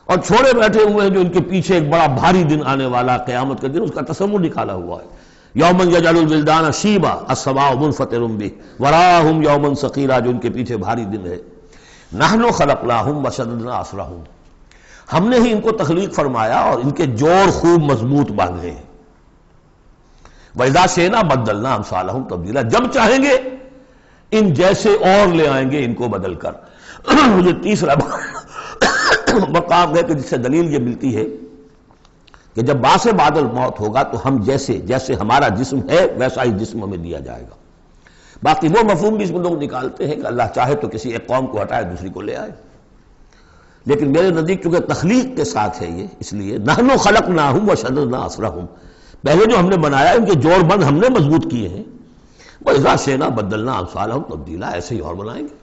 [SPEAKER 1] اور چھوڑے بیٹھے ہوئے ہیں جو ان کے پیچھے ایک بڑا بھاری دن آنے والا قیامت کا دن، اس کا تصور نکالا ہوا ہے۔ یوما یجعل الولدان شیبا السماء منفطر بہ وراءہم یوما ثقیلا، جو ان کے پیچھے بھاری دن ہے۔ نحن خلقناہم وشددنا اسرہم، ہم نے ہی ان کو تخلیق فرمایا اور ان کے جوڑ خوب مضبوط باندھے ہیں۔ وَإِذَا شِئْنَا بَدَّلْنَا أَمْثَالَهُمْ تَبْدِيلًا، جب چاہیں گے ان جیسے اور لے آئیں گے ان کو بدل کر۔ مجھے تیسرا مقام ہے کہ جس سے دلیل یہ ملتی ہے کہ جب باعث بعد الموت ہوگا تو ہم جیسے ہمارا جسم ہے ویسا ہی جسم ہمیں دیا جائے گا۔ باقی وہ مفہوم بھی اس میں لوگ نکالتے ہیں کہ اللہ چاہے تو کسی ایک قوم کو ہٹائے دوسری کو لے آئے، لیکن میرے نزدیک چونکہ تخلیق کے ساتھ ہے یہ، اس لیے نحن خلقناہم وشددنا اسرہم، پہلے جو ہم نے بنایا ان کے جوڑ بند ہم نے مضبوط کیے ہیں۔ وَإِذَا شِئْنَا بَدَّلْنَا أَمْثَالَهُمْ تَبْدِيلًا، ایسے ہی اور بنائیں گے۔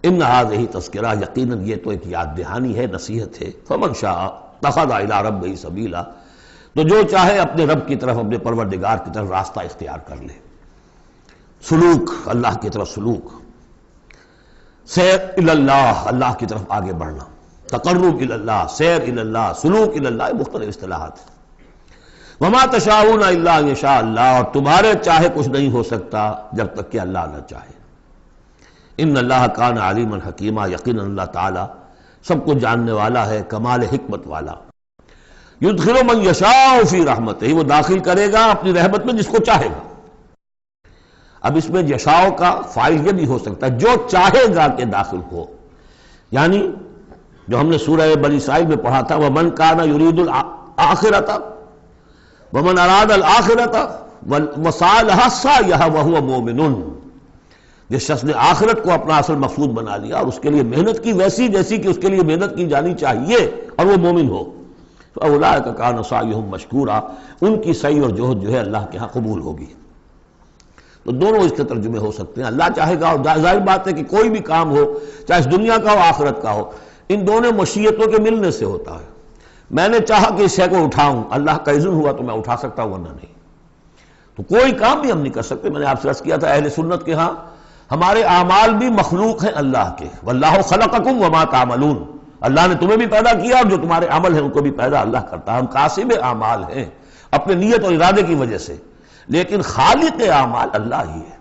[SPEAKER 1] ان هذه تذکرہ، یقیناً یہ تو ایک یاد دہانی ہے، نصیحت ہے۔ فمن شاء اتخذ الى ربہ سبیلا، تو جو چاہے اپنے رب کی طرف، اپنے پروردگار کی طرف راستہ اختیار کر لے، سلوک، اللہ کی طرف سلوک، سیر الی اللہ، اللہ کی طرف آگے بڑھنا، تقرب الی اللہ، سیر الی اللہ، سلوک الی اللہ، مختلف اصطلاحات۔ وما تشاءون الا ان یشاء اللہ، اور تمہارے چاہے کچھ نہیں ہو سکتا جب تک کہ اللہ نہ چاہے۔ ان اللہ کان علیما حکیما، یقینا اللہ تعالی سب کو جاننے والا ہے، کمال حکمت والا۔ یدخل من یشاء فی رحمتہ، وہ داخل کرے گا اپنی رحمت میں جس کو چاہے گا۔ اب اس میں یشاء کا فاعل یہ بھی ہو سکتا ہے جو چاہے گا کہ داخل ہو، یعنی جو ہم نے سورہ بنی اسرائیل میں پڑھا تھا، ومن کان یرید الآخرۃ ومن اراد الآخرۃ وسعی لہا سعیہا وہو مومن، جس شخص نے آخرت کو اپنا اصل مقصود بنا لیا اور اس کے لیے محنت کی ویسی جیسی کہ اس کے لیے محنت کی جانی چاہیے اور وہ مومن ہو، فاولئک کان سعیہم مشکورا، ان کی سعی اور جہد جو ہے اللہ کے ہاں قبول ہوگی۔ تو دونوں اس کے ترجمے ہو سکتے ہیں، اللہ چاہے گا، اور ظاہر بات ہے کہ کوئی بھی کام ہو چاہے اس دنیا کا ہو آخرت کا ہو، ان دونوں مشیتوں کے ملنے سے ہوتا ہے۔ میں نے چاہا کہ اس شے کو اٹھاؤں، اللہ کا اذن ہوا تو میں اٹھا سکتا ہوں، ورنہ نہیں۔ تو کوئی کام بھی ہم نہیں کر سکتے۔ میں نے آپ سے عرض کیا تھا اہل سنت کے ہاں ہمارے اعمال بھی مخلوق ہیں اللہ کے، واللہ خلقکم وما تعملون، اللہ نے تمہیں بھی پیدا کیا اور جو تمہارے عمل ہیں ان کو بھی پیدا اللہ کرتا ہے۔ ہم قاسم اعمال ہیں اپنے نیت اور ارادے کی وجہ سے، لیکن خالق اعمال اللہ ہی ہے۔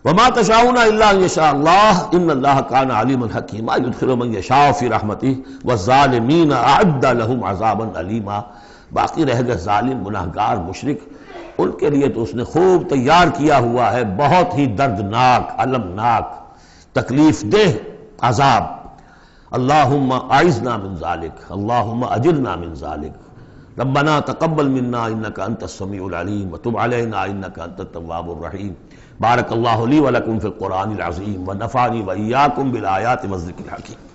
[SPEAKER 1] وما تشاءون الا ان یشاء اللہ ان اللہ کان علیما حکیما یدخل من یشاء فی رحمتہ والظالمین اعد لهم عذابا علیما، باقی رہ گئے ظالم، گناہگار، مشرک، ان کے لیے تو اس نے خوب تیار کیا ہوا ہے بہت ہی دردناک، المناک، تکلیف دہ عذاب۔ اللہم اعذنا من ذالک، اللہم اجرنا من ذالک، ربنا تقبل منا انک انت السمیع العلیم وتب علینا انک انت التواب الرحیم۔ بارک اللہ لی ولکم فی القرآن العظیم ونفعنی وإیاکم بالآیات والذکر الحکیم۔